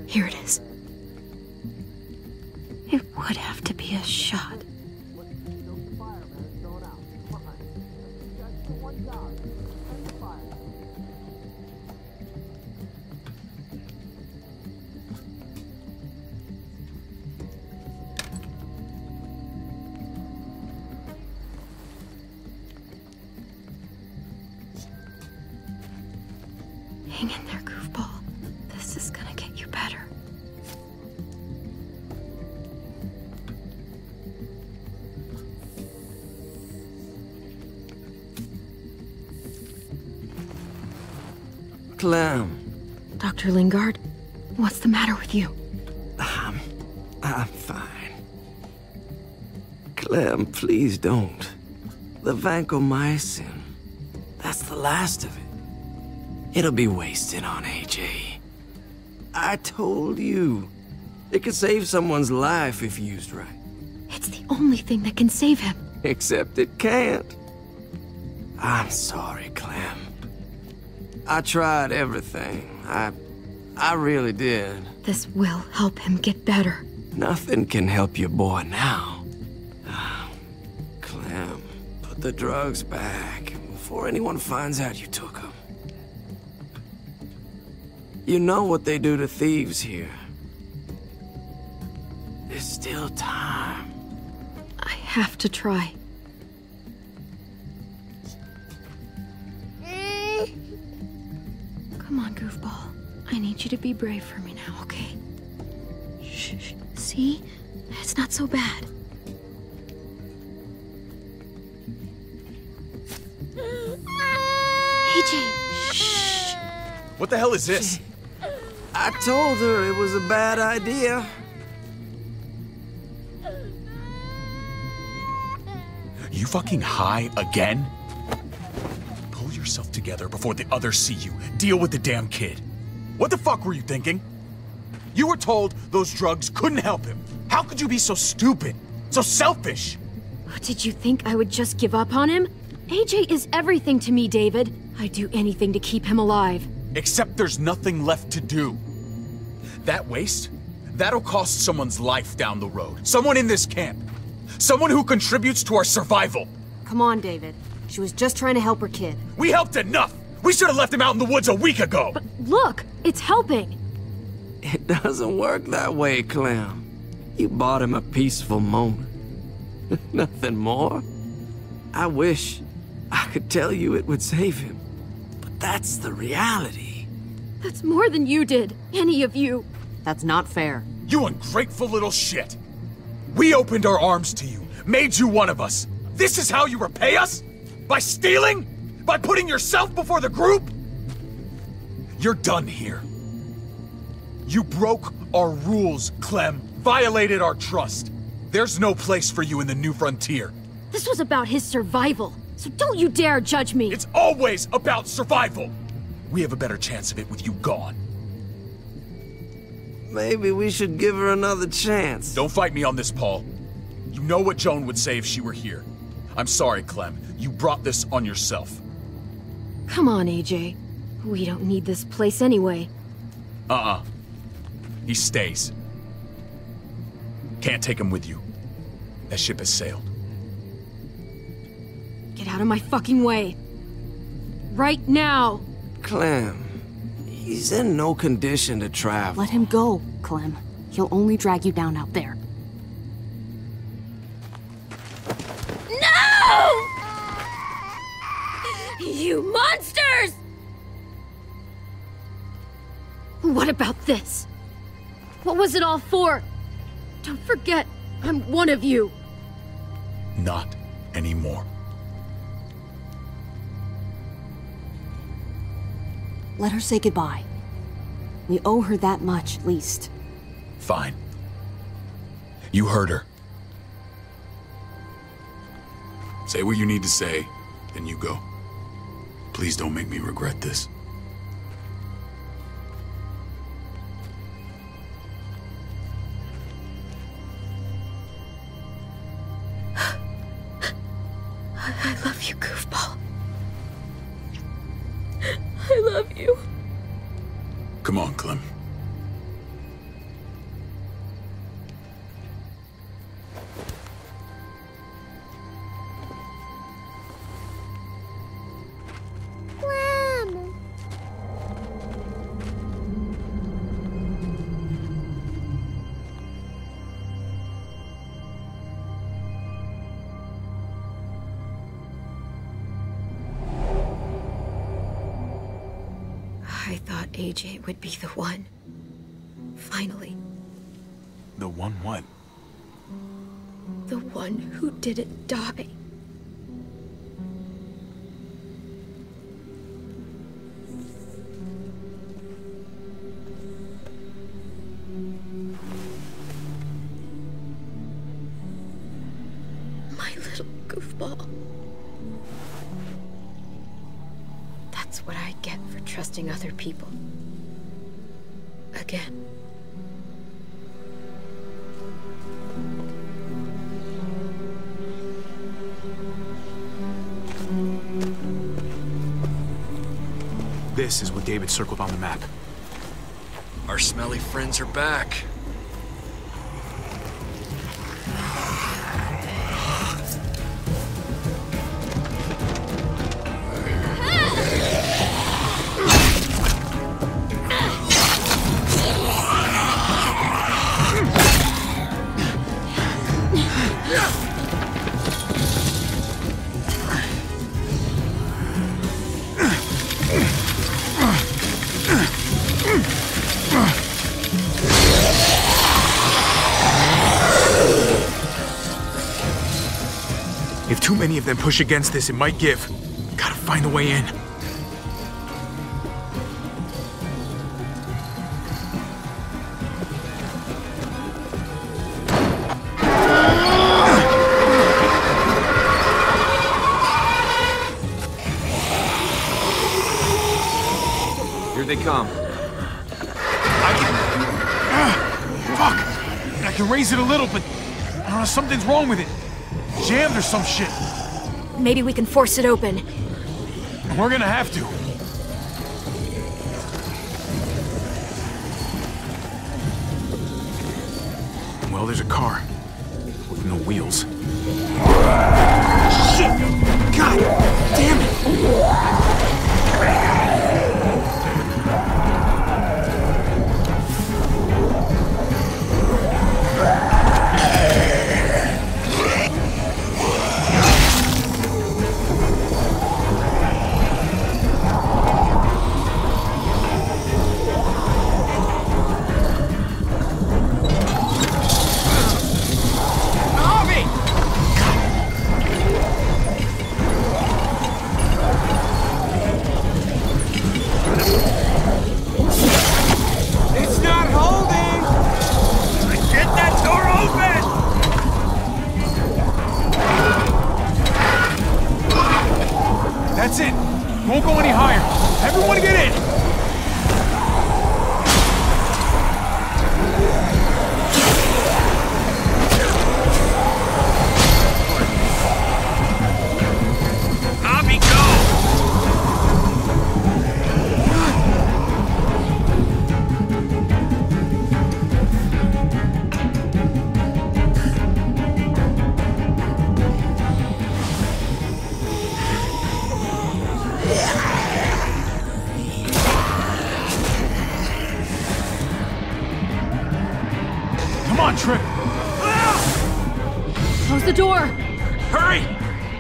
Here it is. It would have to be a shot. Hang in there, goofball. This is gonna get you better. Clem. Dr. Lingard, what's the matter with you? I'm fine. Clem, please don't. The vancomycin. That's the last of it. It'll be wasted on AJ. I told you. It could save someone's life if used right. It's the only thing that can save him. Except it can't. I'm sorry, Clem. I tried everything. I really did. This will help him get better. Nothing can help your boy now. Clem, put the drugs back before anyone finds out you took them. You know what they do to thieves here. There's still time. I have to try. Come on, goofball. I need you to be brave for me now, okay? Shh. See? It's not so bad. AJ, shh. What the hell is this? I told her it was a bad idea. You fucking high again? Pull yourself together before the others see you. Deal with the damn kid. What the fuck were you thinking? You were told those drugs couldn't help him. How could you be so stupid? So selfish? Did you think I would just give up on him? AJ is everything to me, David. I'd do anything to keep him alive. Except there's nothing left to do. That waste? That'll cost someone's life down the road. Someone in this camp. Someone who contributes to our survival. Come on, David. She was just trying to help her kid. We helped enough! We should have left him out in the woods a week ago! But look, it's helping! It doesn't work that way, Clem. You bought him a peaceful moment. Nothing more. I wish I could tell you it would save him. But that's the reality. That's more than you did, any of you. That's not fair. You ungrateful little shit! We opened our arms to you, made you one of us. This is how you repay us? By stealing? By putting yourself before the group? You're done here. You broke our rules, Clem. Violated our trust. There's no place for you in the New Frontier. This was about his survival, so don't you dare judge me. It's always about survival. We have a better chance of it with you gone. Maybe we should give her another chance. Don't fight me on this, Paul. You know what Joan would say if she were here. I'm sorry, Clem. You brought this on yourself. Come on, AJ. We don't need this place anyway. He stays. Can't take him with you. That ship has sailed. Get out of my fucking way. Right now! Clem, he's in no condition to travel. Let him go, Clem. He'll only drag you down out there. No! You monsters! What about this? What was it all for? Don't forget, I'm one of you. Not anymore. Let her say goodbye. We owe her that much, at least. Fine. You heard her. Say what you need to say, then you go. Please don't make me regret this. I love you, goofball. I love you. Come on, Clem. I thought AJ would be the one. Finally. The one what? The one who didn't die. My little goofball. That's what I get for trusting other people. Again. This is what David circled on the map. Our smelly friends are back. too many of them push against this, it might give. Gotta find a way in. Here they come. Fuck! I can raise it a little, but I don't know, something's wrong with it. Jammed or some shit. Maybe we can force it open. We're gonna have to. Well, there's a car with no wheels. Shit! God damn it! That's it! Won't go any higher! Everyone get in! Javi, go! Come on, Tripp! Close the door! Hurry!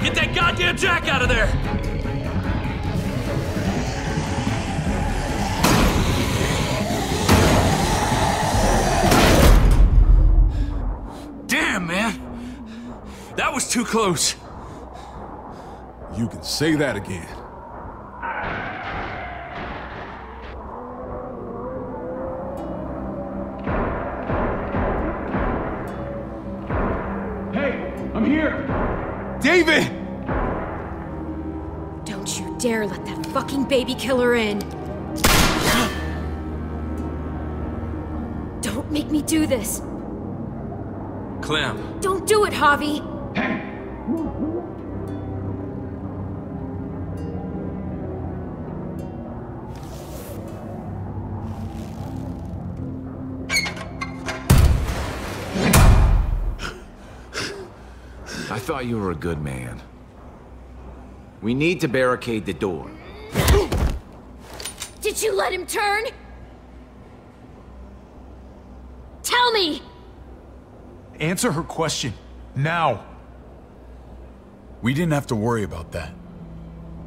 Get that goddamn jack out of there! Damn, man! That was too close. You can say that again. I'm here! David! Don't you dare let that fucking baby killer in. Don't make me do this. Clem. Don't do it, Javi. I thought you were a good man. We need to barricade the door. Did you let him turn? Tell me! Answer her question. Now. We didn't have to worry about that.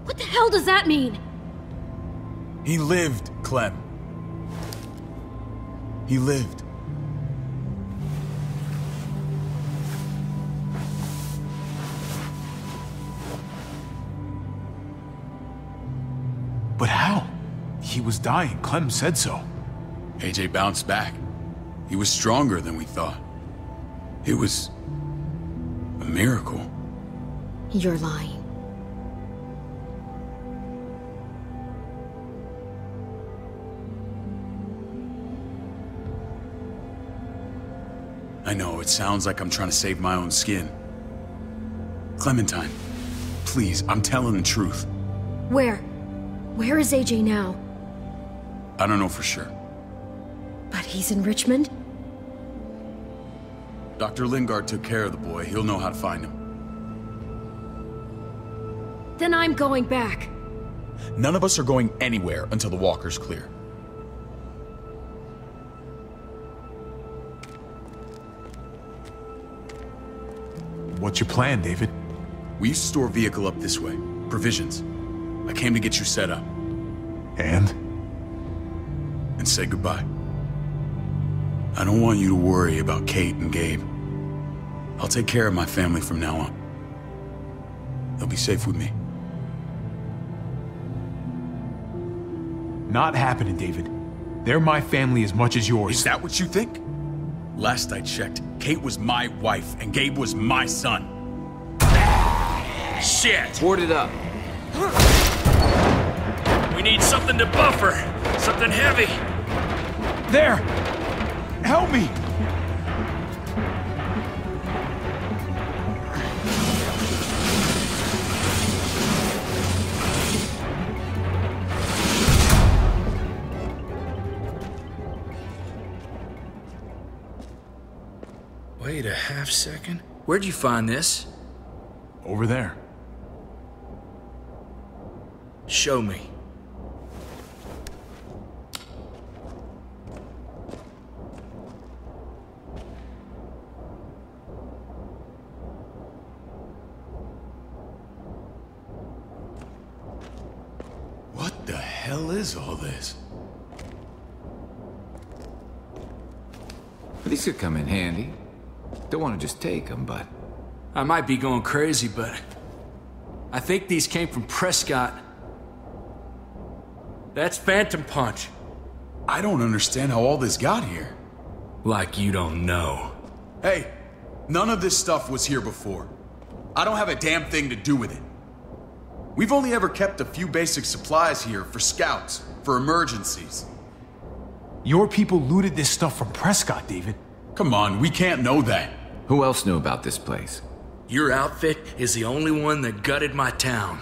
What the hell does that mean? He lived, Clem. He lived. But how? He was dying. Clem said so. AJ bounced back. He was stronger than we thought. It was a miracle. You're lying. I know, it sounds like I'm trying to save my own skin. Clementine, please, I'm telling the truth. Where? Where is AJ now? I don't know for sure. But he's in Richmond? Dr. Lingard took care of the boy. He'll know how to find him. Then I'm going back. None of us are going anywhere until the walker's clear. What's your plan, David? We used to store a vehicle up this way. Provisions. I came to get you set up. And say goodbye. I don't want you to worry about Kate and Gabe. I'll take care of my family from now on. They'll be safe with me. Not happening, David. They're my family as much as yours. Is that what you think? Last I checked, Kate was my wife and Gabe was my son. Shit! Board it up. We need something to buffer. Something heavy. There! Help me! Wait a half second. Where'd you find this? Over there. Show me. What the hell is all this? These could come in handy. Don't want to just take them, but... I might be going crazy, but... I think these came from Prescott. That's Phantom Punch. I don't understand how all this got here. Like you don't know. Hey, none of this stuff was here before. I don't have a damn thing to do with it. We've only ever kept a few basic supplies here for scouts, for emergencies. Your people looted this stuff from Prescott, David. Come on, we can't know that. Who else knew about this place? Your outfit is the only one that gutted my town.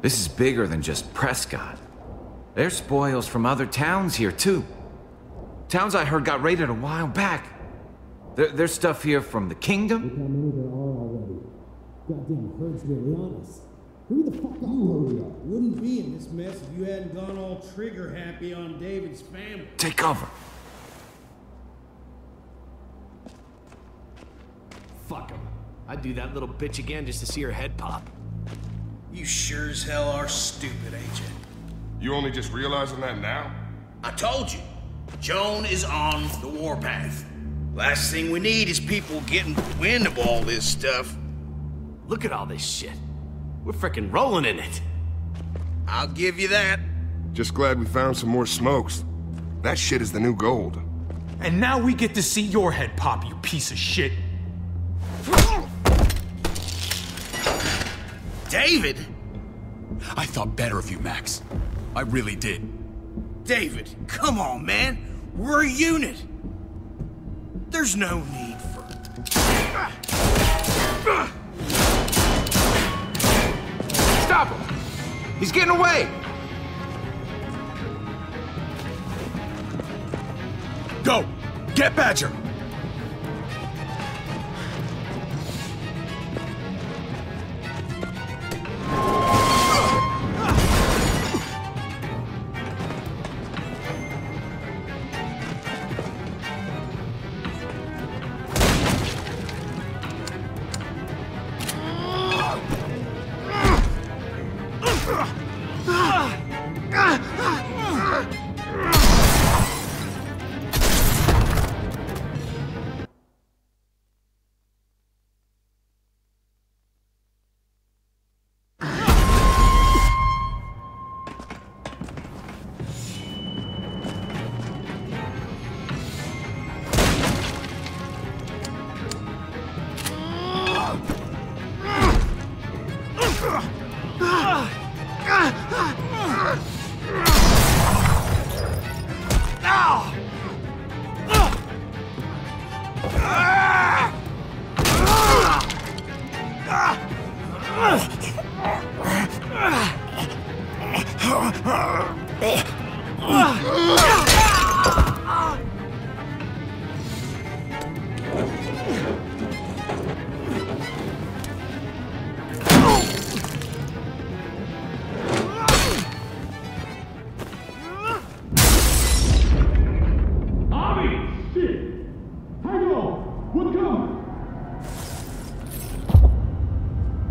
This is bigger than just Prescott. There's spoils from other towns here, too. Towns I heard got raided a while back. There's stuff here from the Kingdom. Goddamn herds really on us. Who the fuck you? Wouldn't be in this mess if you hadn't gone all trigger happy on David's family. Take cover. Fuck him. I'd do that little bitch again just to see her head pop. You sure as hell are stupid, ain't you? You only just realizing that now? I told you. Joan is on the warpath. Last thing we need is people getting wind of all this stuff. Look at all this shit. We're frickin' rolling in it. I'll give you that. Just glad we found some more smokes. That shit is the new gold. And now we get to see your head pop, you piece of shit. David? I thought better of you, Max. I really did. David, come on, man. We're a unit. There's no need for... Stop him! He's getting away! Go! Get Badger!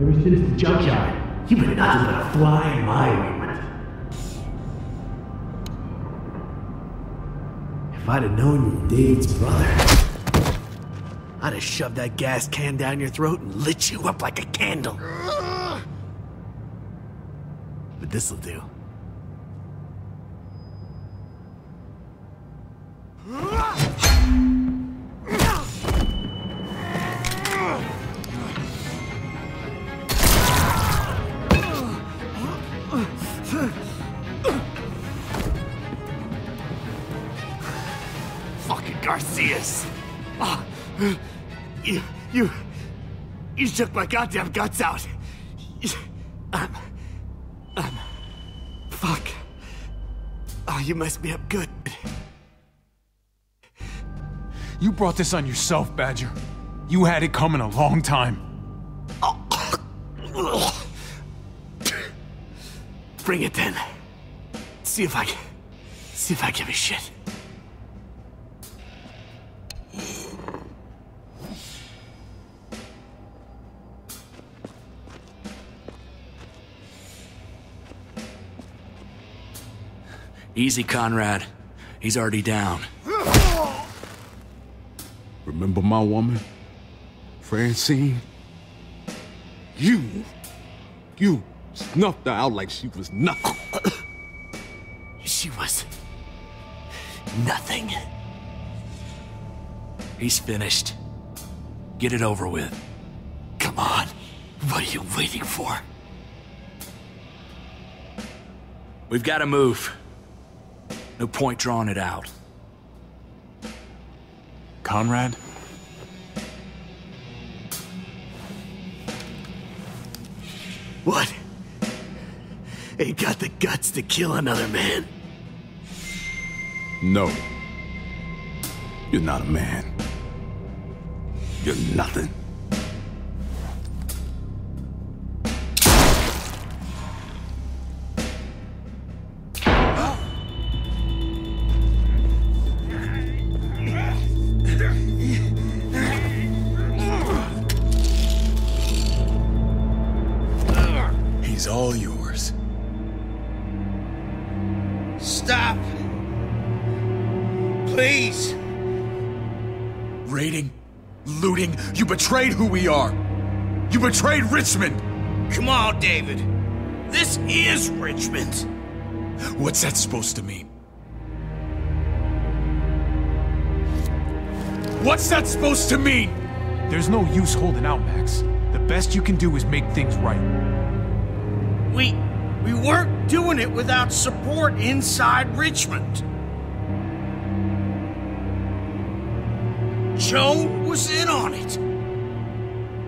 Ever since the junkyard, you've been nothing but a fly in my ointment. If I'd have known you were David's brother, I'd have shoved that gas can down your throat and lit you up like a candle. but this'll do. Fucking Garcias! Oh, you took my goddamn guts out. Fuck. Oh, you messed me up good. You brought this on yourself, Badger. You had it coming a long time. Bring it then. See if I give a shit. Easy, Conrad. He's already down. Remember my woman? Francine? You snuffed her out like she was nothing. She was nothing. He's finished. Get it over with. Come on. What are you waiting for? We've got to move. No point drawing it out. Conrad? What? Ain't got the guts to kill another man? No. You're not a man. You're nothing. He's all yours. Stop! Please! Raiding, looting, you betrayed who we are! You betrayed Richmond! Come on, David. This is Richmond. What's that supposed to mean? What's that supposed to mean? There's no use holding out, Max. The best you can do is make things right. We weren't doing it without support inside Richmond. Joan was in on it.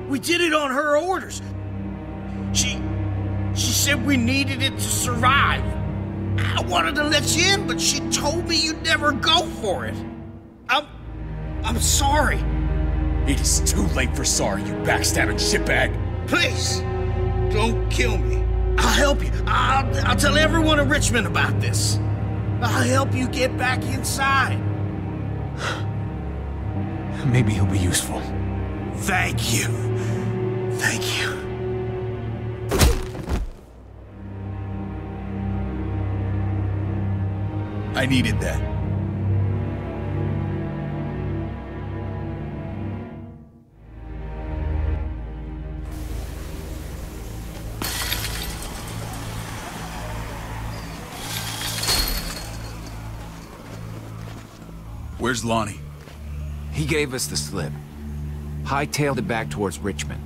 We did it on her orders. She said we needed it to survive. I wanted to let you in, but she told me you'd never go for it. I'm sorry. It is too late for sorry, you backstabbing shitbag. Please, don't kill me. I'll help you. I'll tell everyone in Richmond about this. I'll help you get back inside. Maybe he'll be useful. Thank you. Thank you. I needed that. Where's Lonnie? He gave us the slip. Hightailed it back towards Richmond.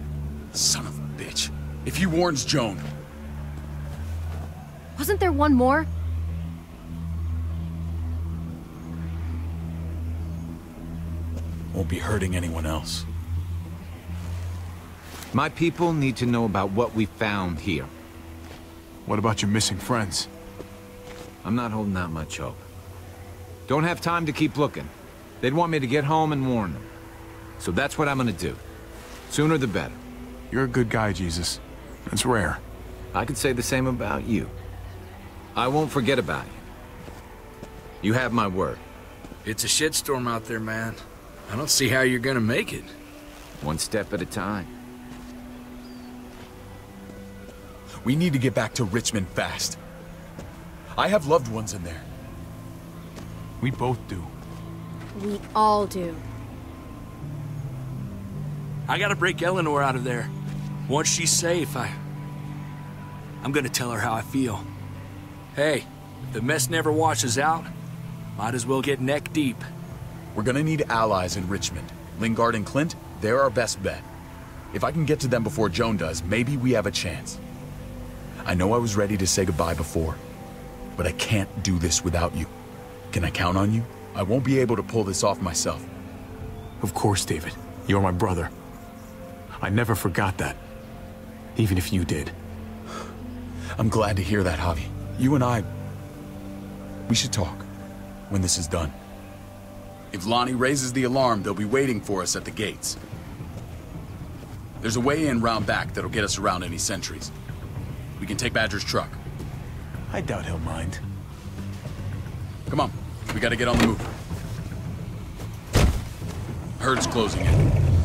Son of a bitch. If he warns Joan... Wasn't there one more? Won't be hurting anyone else. My people need to know about what we found here. What about your missing friends? I'm not holding out much hope. Don't have time to keep looking. They'd want me to get home and warn them. So that's what I'm gonna do. Sooner the better. You're a good guy, Jesus. That's rare. I could say the same about you. I won't forget about you. You have my word. It's a shitstorm out there, man. I don't see how you're gonna make it. One step at a time. We need to get back to Richmond fast. I have loved ones in there. We both do. We all do. I gotta break Eleanor out of there. Once she's safe, I I'm gonna tell her how I feel. Hey, if the mess never washes out, might as well get neck deep. We're gonna need allies in Richmond. Lingard and Clint, they're our best bet. If I can get to them before Joan does, maybe we have a chance. I know I was ready to say goodbye before, but I can't do this without you. Can I count on you? I won't be able to pull this off myself. Of course, David. You're my brother. I never forgot that. Even if you did. I'm glad to hear that, Javi. You and I... we should talk when this is done. If Lonnie raises the alarm, they'll be waiting for us at the gates. There's a way in round back that'll get us around any sentries. We can take Badger's truck. I doubt he'll mind. Come on, we gotta get on the move. Herd's closing in.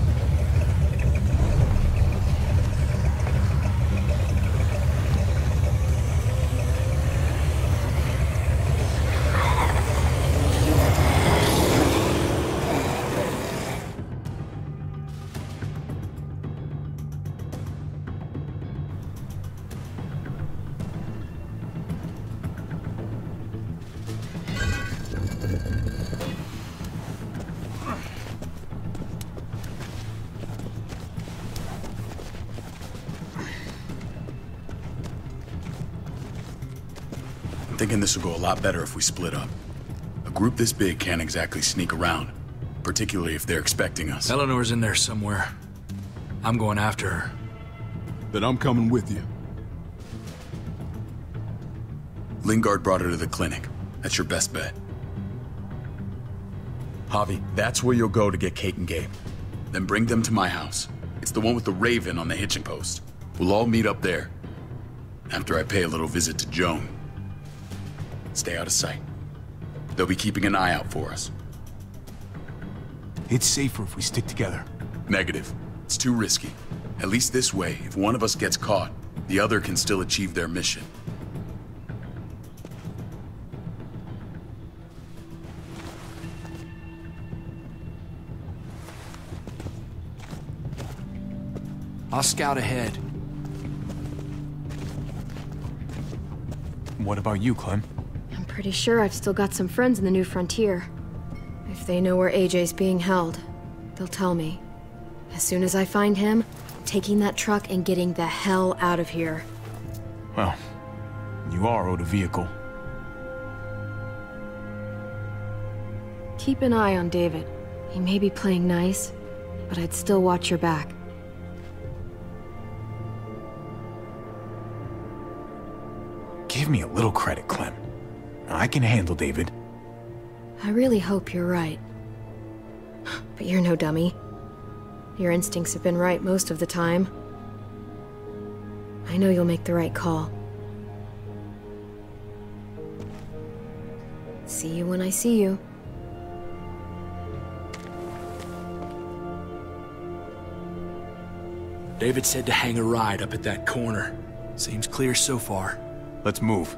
I'm thinking this will go a lot better if we split up. A group this big can't exactly sneak around, particularly if they're expecting us. Eleanor's in there somewhere. I'm going after her. Then I'm coming with you. Lingard brought her to the clinic. That's your best bet. Javi, that's where you'll go to get Kate and Gabe. Then bring them to my house. It's the one with the Raven on the hitching post. We'll all meet up there. After I pay a little visit to Joan. Stay out of sight. They'll be keeping an eye out for us. It's safer if we stick together. Negative. It's too risky. At least this way, if one of us gets caught, the other can still achieve their mission. I'll scout ahead. What about you, Clem? I'm pretty sure I've still got some friends in the New Frontier. If they know where AJ's being held, they'll tell me. As soon as I find him, I'm taking that truck and getting the hell out of here. Well, you are owed a vehicle. Keep an eye on David. He may be playing nice, but I'd still watch your back. Give me a little credit, Clem. I can handle David. I really hope you're right. But you're no dummy. Your instincts have been right most of the time. I know you'll make the right call. See you when I see you. David said to hang a ride up at that corner. Seems clear so far. Let's move.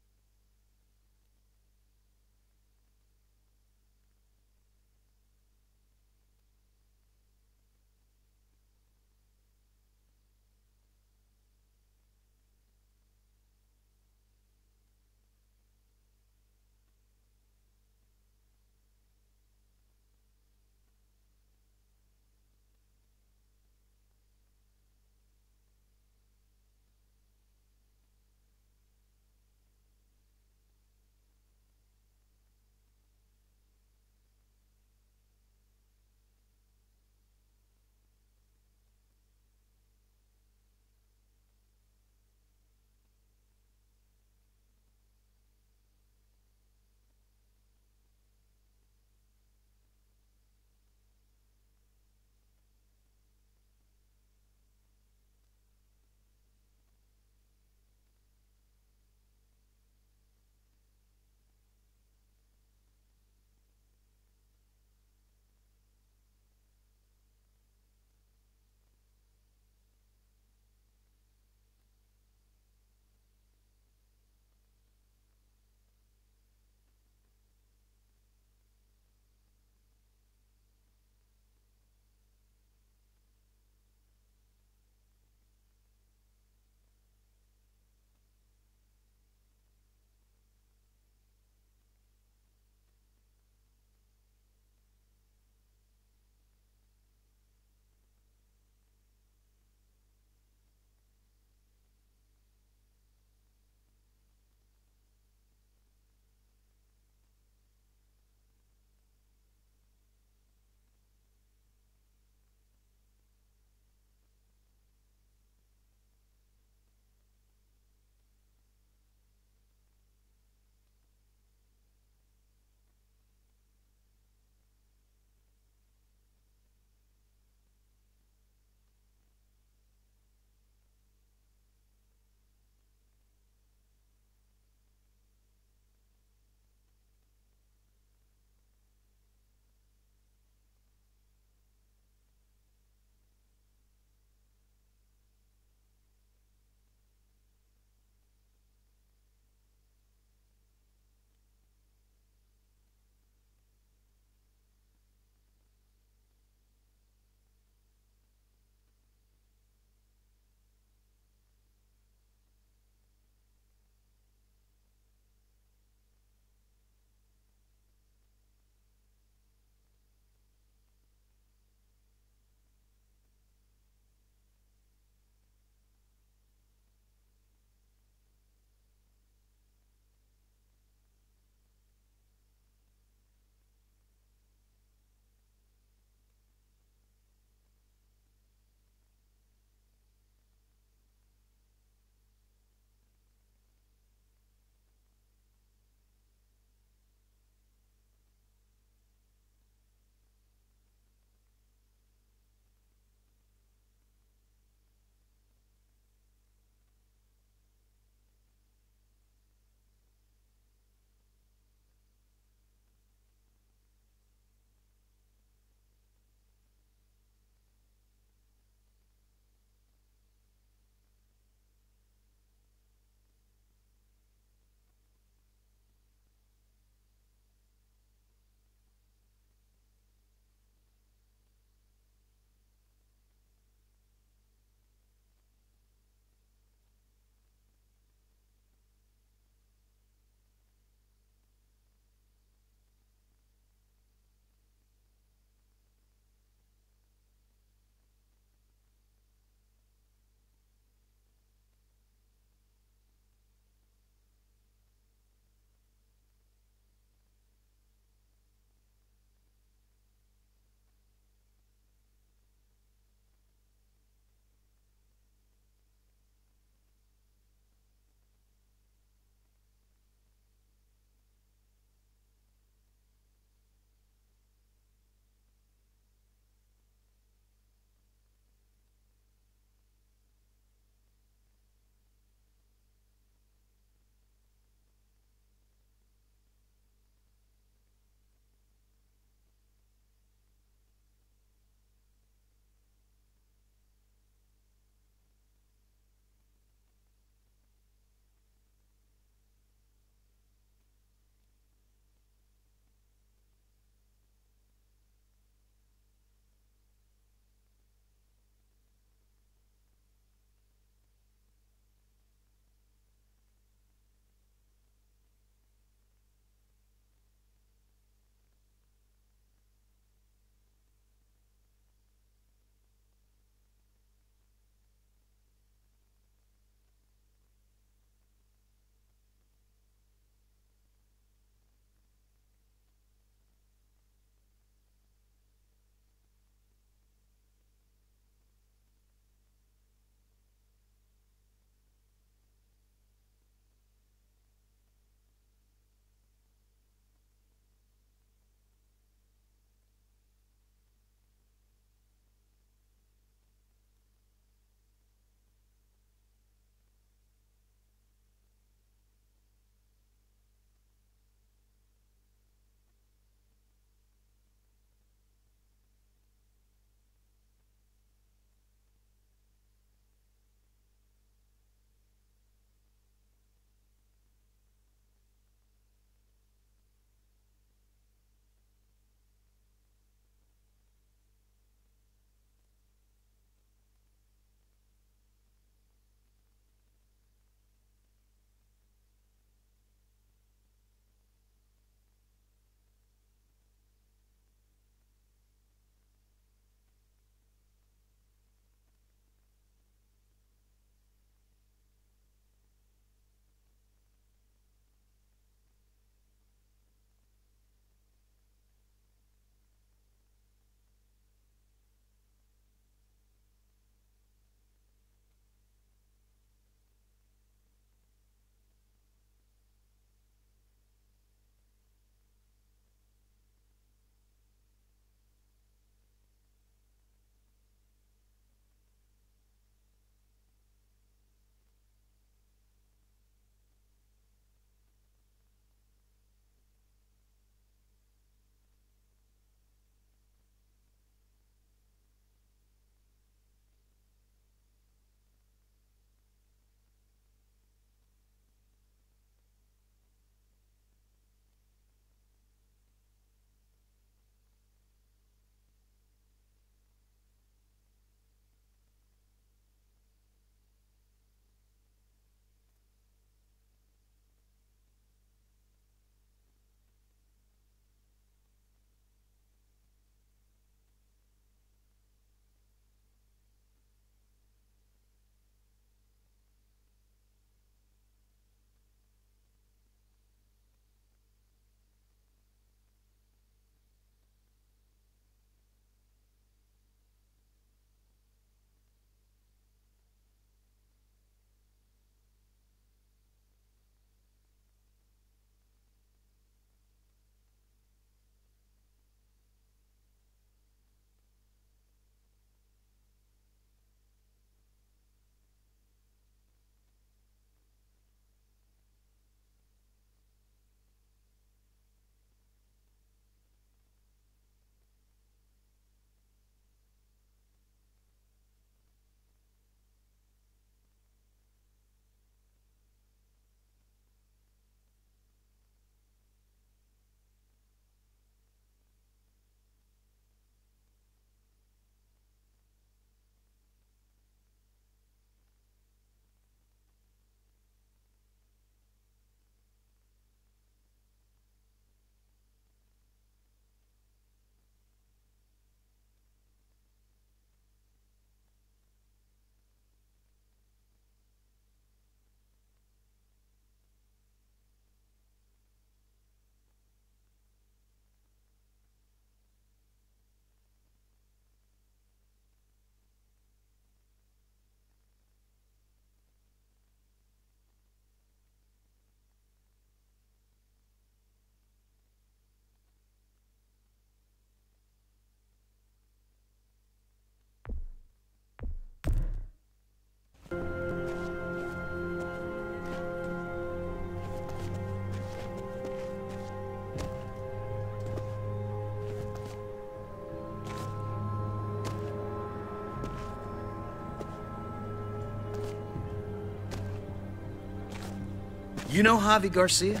You know Javi Garcia?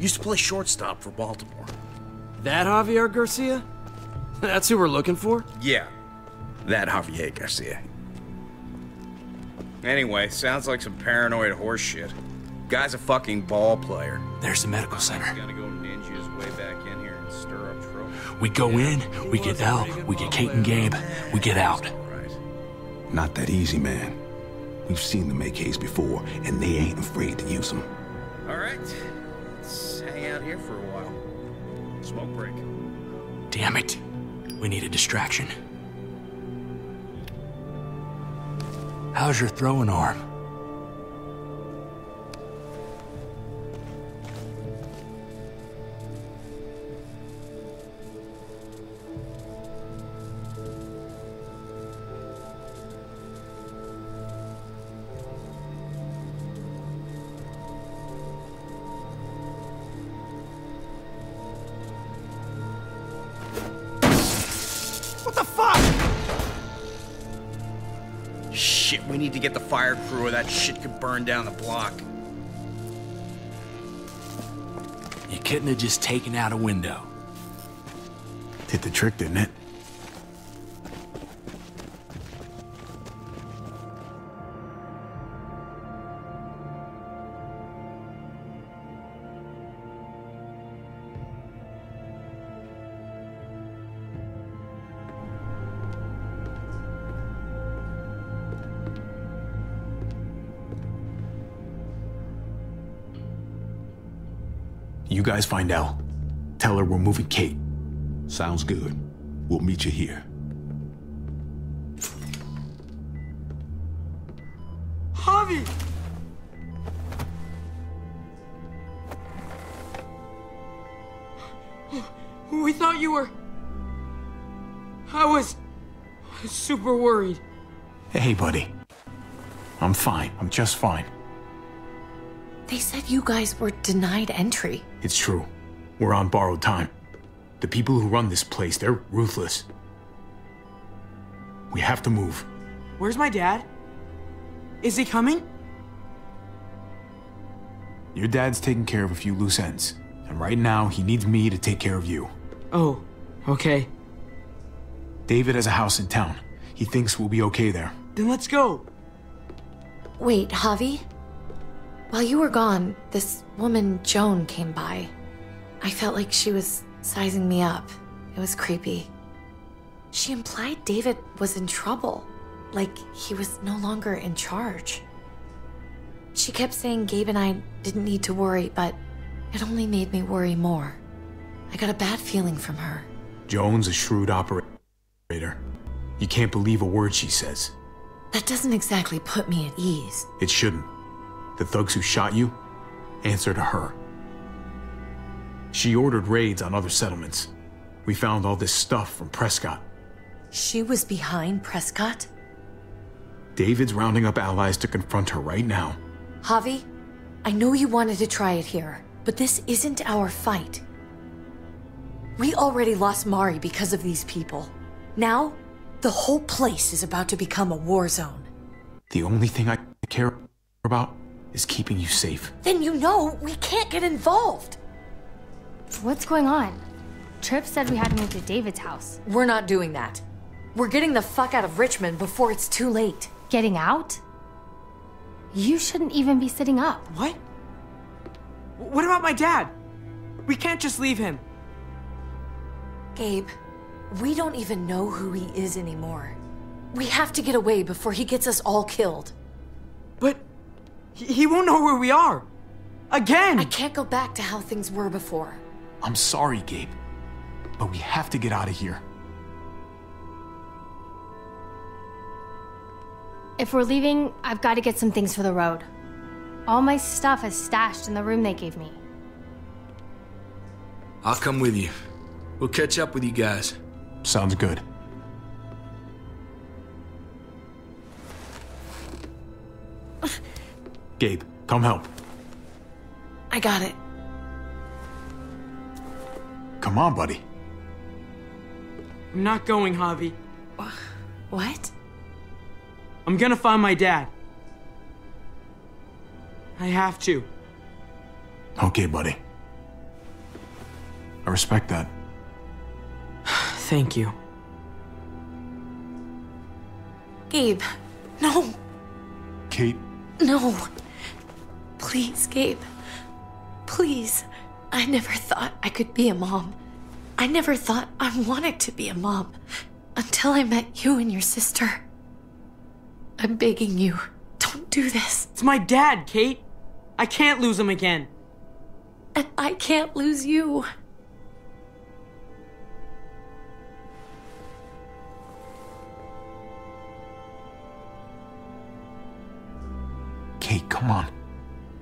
Used to play shortstop for Baltimore. That Javier Garcia? That's who we're looking for? Yeah, that Javier Garcia. Anyway, sounds like some paranoid horse shit. Guy's a fucking ball player. There's the medical center. Gonna go ninja his way back in here and stir up trouble. We go in, we get Elle, we get Kate and Gabe, we get out. Not that easy, man. We've seen them AKs before, and they ain't afraid to use them. All right, let's hang out here for a while. Smoke break. Damn it. We need a distraction. How's your throwing arm? What the fuck? Shit, we need to get the fire crew or that shit could burn down the block. You couldn't have just taken out a window. Did the trick, didn't it? You guys find Elle. Tell her we're moving Kate. Sounds good. We'll meet you here. Javi! We thought you were... I was super worried. Hey, buddy. I'm fine. I'm just fine. They said you guys were denied entry. It's true. We're on borrowed time. The people who run this place, they're ruthless. We have to move. Where's my dad? Is he coming? Your dad's taking care of a few loose ends. And right now, he needs me to take care of you. Oh, okay. David has a house in town. He thinks we'll be okay there. Then let's go. Wait, Javi? While you were gone, this woman, Joan, came by. I felt like she was sizing me up. It was creepy. She implied David was in trouble, like he was no longer in charge. She kept saying Gabe and I didn't need to worry, but it only made me worry more. I got a bad feeling from her. Joan's a shrewd operator. You can't believe a word she says. That doesn't exactly put me at ease. It shouldn't. The thugs who shot you answer to her. She ordered raids on other settlements. We found all this stuff from Prescott. She was behind Prescott? David's rounding up allies to confront her right now. Javi, I know you wanted to try it here, but this isn't our fight. We already lost Mari because of these people. Now, the whole place is about to become a war zone. The only thing I care about is keeping you safe. Then you know we can't get involved. What's going on? Tripp said we had to move to David's house. We're not doing that. We're getting the fuck out of Richmond before it's too late. Getting out? You shouldn't even be sitting up. What? What about my dad? We can't just leave him. Gabe, we don't even know who he is anymore. We have to get away before he gets us all killed. But he won't know where we are. Again! I can't go back to how things were before. I'm sorry, Gabe, but we have to get out of here. If we're leaving, I've got to get some things for the road. All my stuff is stashed in the room they gave me. I'll come with you. We'll catch up with you guys. Sounds good. Gabe, come help. I got it. Come on, buddy. I'm not going, Javi. What? I'm gonna find my dad. I have to. Okay, buddy. I respect that. Thank you. Gabe, no. Kate. No. Please, Gabe. Please. I never thought I could be a mom. I never thought I wanted to be a mom. Until I met you and your sister. I'm begging you, don't do this. It's my dad, Kate. I can't lose him again. And I can't lose you. Kate, come on.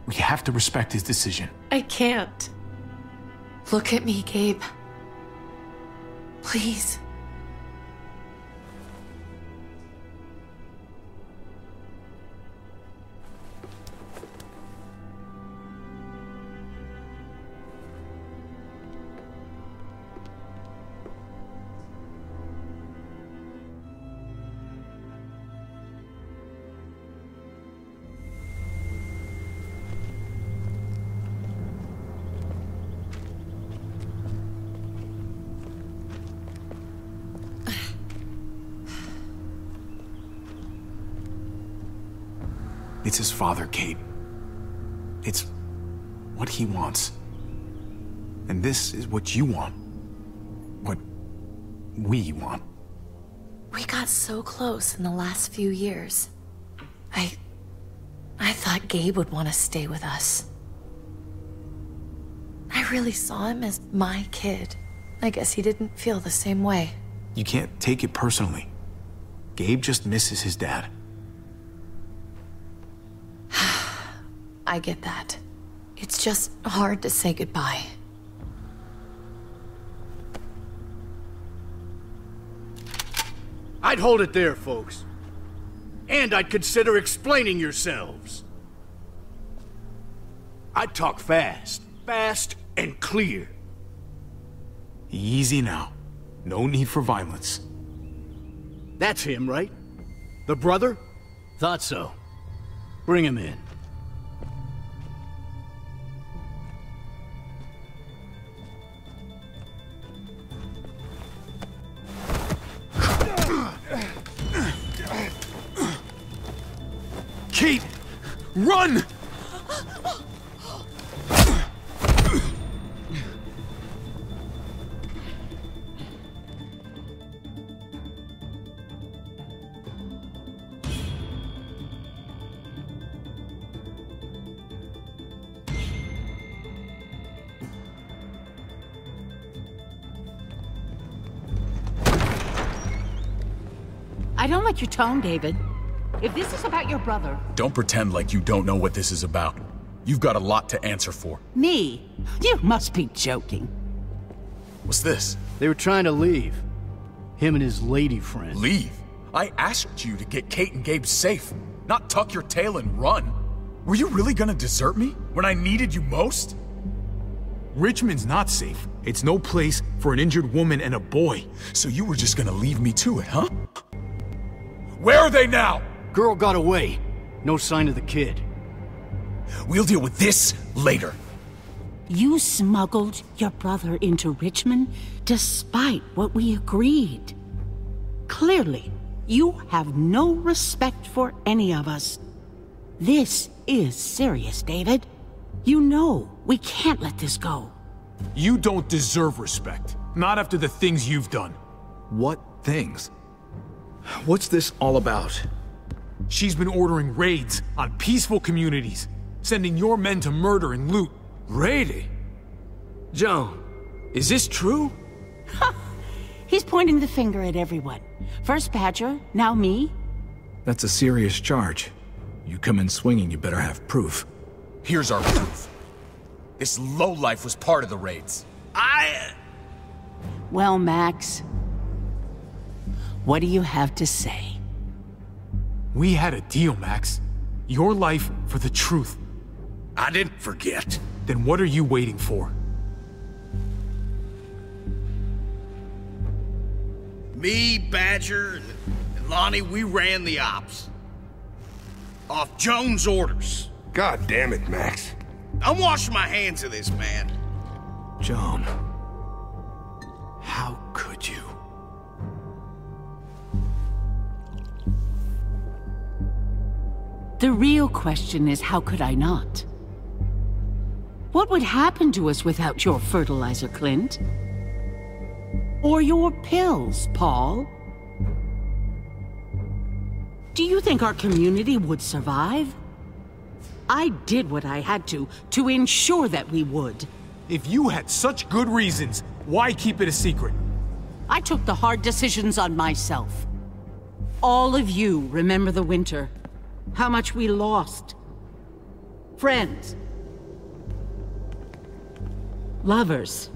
We have to respect his decision. I can't. Look at me, Gabe. Please. It's his father, Kate. It's what he wants. And this is what you want. What we want. We got so close in the last few years. I thought Gabe would want to stay with us. I really saw him as my kid. I guess he didn't feel the same way. You can't take it personally. Gabe just misses his dad. I get that. It's just hard to say goodbye. I'd hold it there, folks. And I'd consider explaining yourselves. I'd talk fast. Fast and clear. Easy now. No need for violence. That's him, right? The brother? Thought so. Bring him in. Kate! Run! I don't like your tone, David. If this is about your brother... Don't pretend like you don't know what this is about. You've got a lot to answer for. Me? You must be joking. What's this? They were trying to leave. Him and his lady friend. Leave? I asked you to get Kate and Gabe safe, not tuck your tail and run. Were you really gonna desert me when I needed you most? Richmond's not safe. It's no place for an injured woman and a boy. So you were just gonna leave me to it, huh? Where are they now? Girl got away. No sign of the kid. We'll deal with this later. You smuggled your brother into Richmond despite what we agreed. Clearly, you have no respect for any of us. This is serious, David. You know we can't let this go. You don't deserve respect. Not after the things you've done. What things? What's this all about? She's been ordering raids on peaceful communities, sending your men to murder and loot. Raiding? Joan, is this true? He's pointing the finger at everyone. First Badger, now me. That's a serious charge. You come in swinging, you better have proof. Here's our proof. This lowlife was part of the raids. Well, Max, what do you have to say? We had a deal, Max. Your life for the truth. I didn't forget. Then what are you waiting for? Me, Badger, and Lonnie, we ran the ops. Off Joan's orders. God damn it, Max. I'm washing my hands of this, man. John, how could you? The real question is, how could I not? What would happen to us without your fertilizer, Clint? Or your pills, Paul? Do you think our community would survive? I did what I had to ensure that we would. If you had such good reasons, why keep it a secret? I took the hard decisions on myself. All of you remember the winter. How much we lost. Friends. Lovers.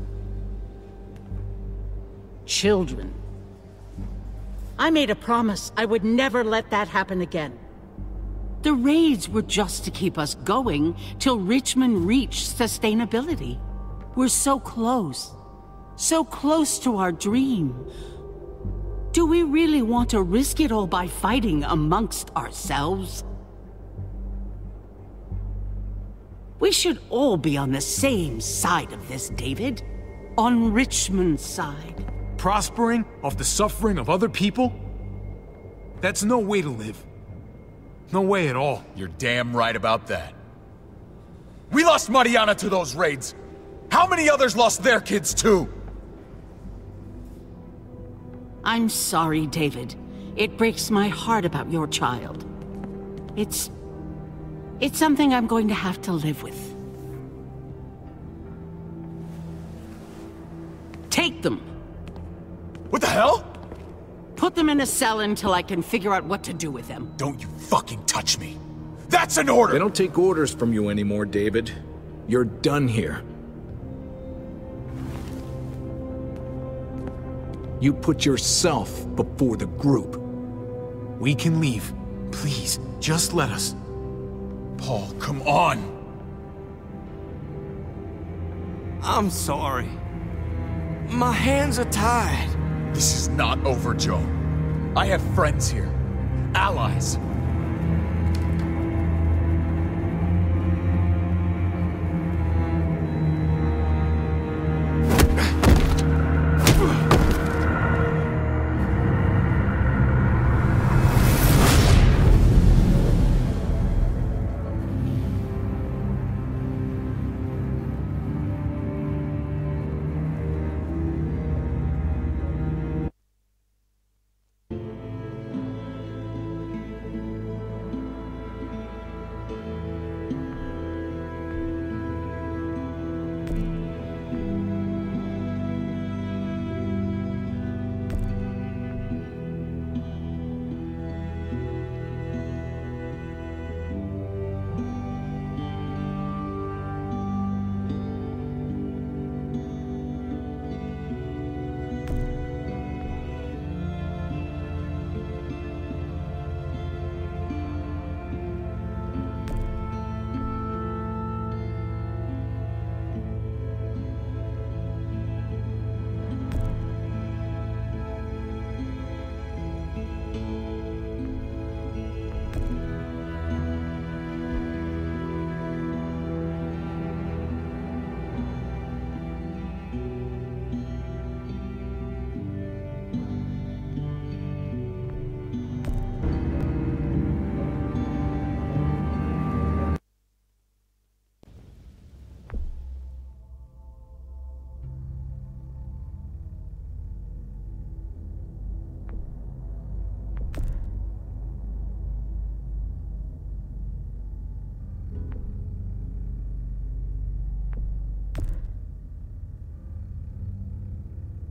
Children. I made a promise I would never let that happen again. The raids were just to keep us going till Richmond reached sustainability. We're so close to our dream. Do we really want to risk it all by fighting amongst ourselves? We should all be on the same side of this, David. On Richmond's side. Prospering off the suffering of other people? That's no way to live. No way at all. You're damn right about that. We lost Mariana to those raids. How many others lost their kids too? I'm sorry, David. It breaks my heart about your child. It's something I'm going to have to live with. Take them. What the hell? Put them in a cell until I can figure out what to do with them. Don't you fucking touch me. That's an order! They don't take orders from you anymore, David. You're done here. You put yourself before the group. We can leave. Please, just let us. Paul, come on! I'm sorry. My hands are tied. This is not over, Joe. I have friends here. Allies.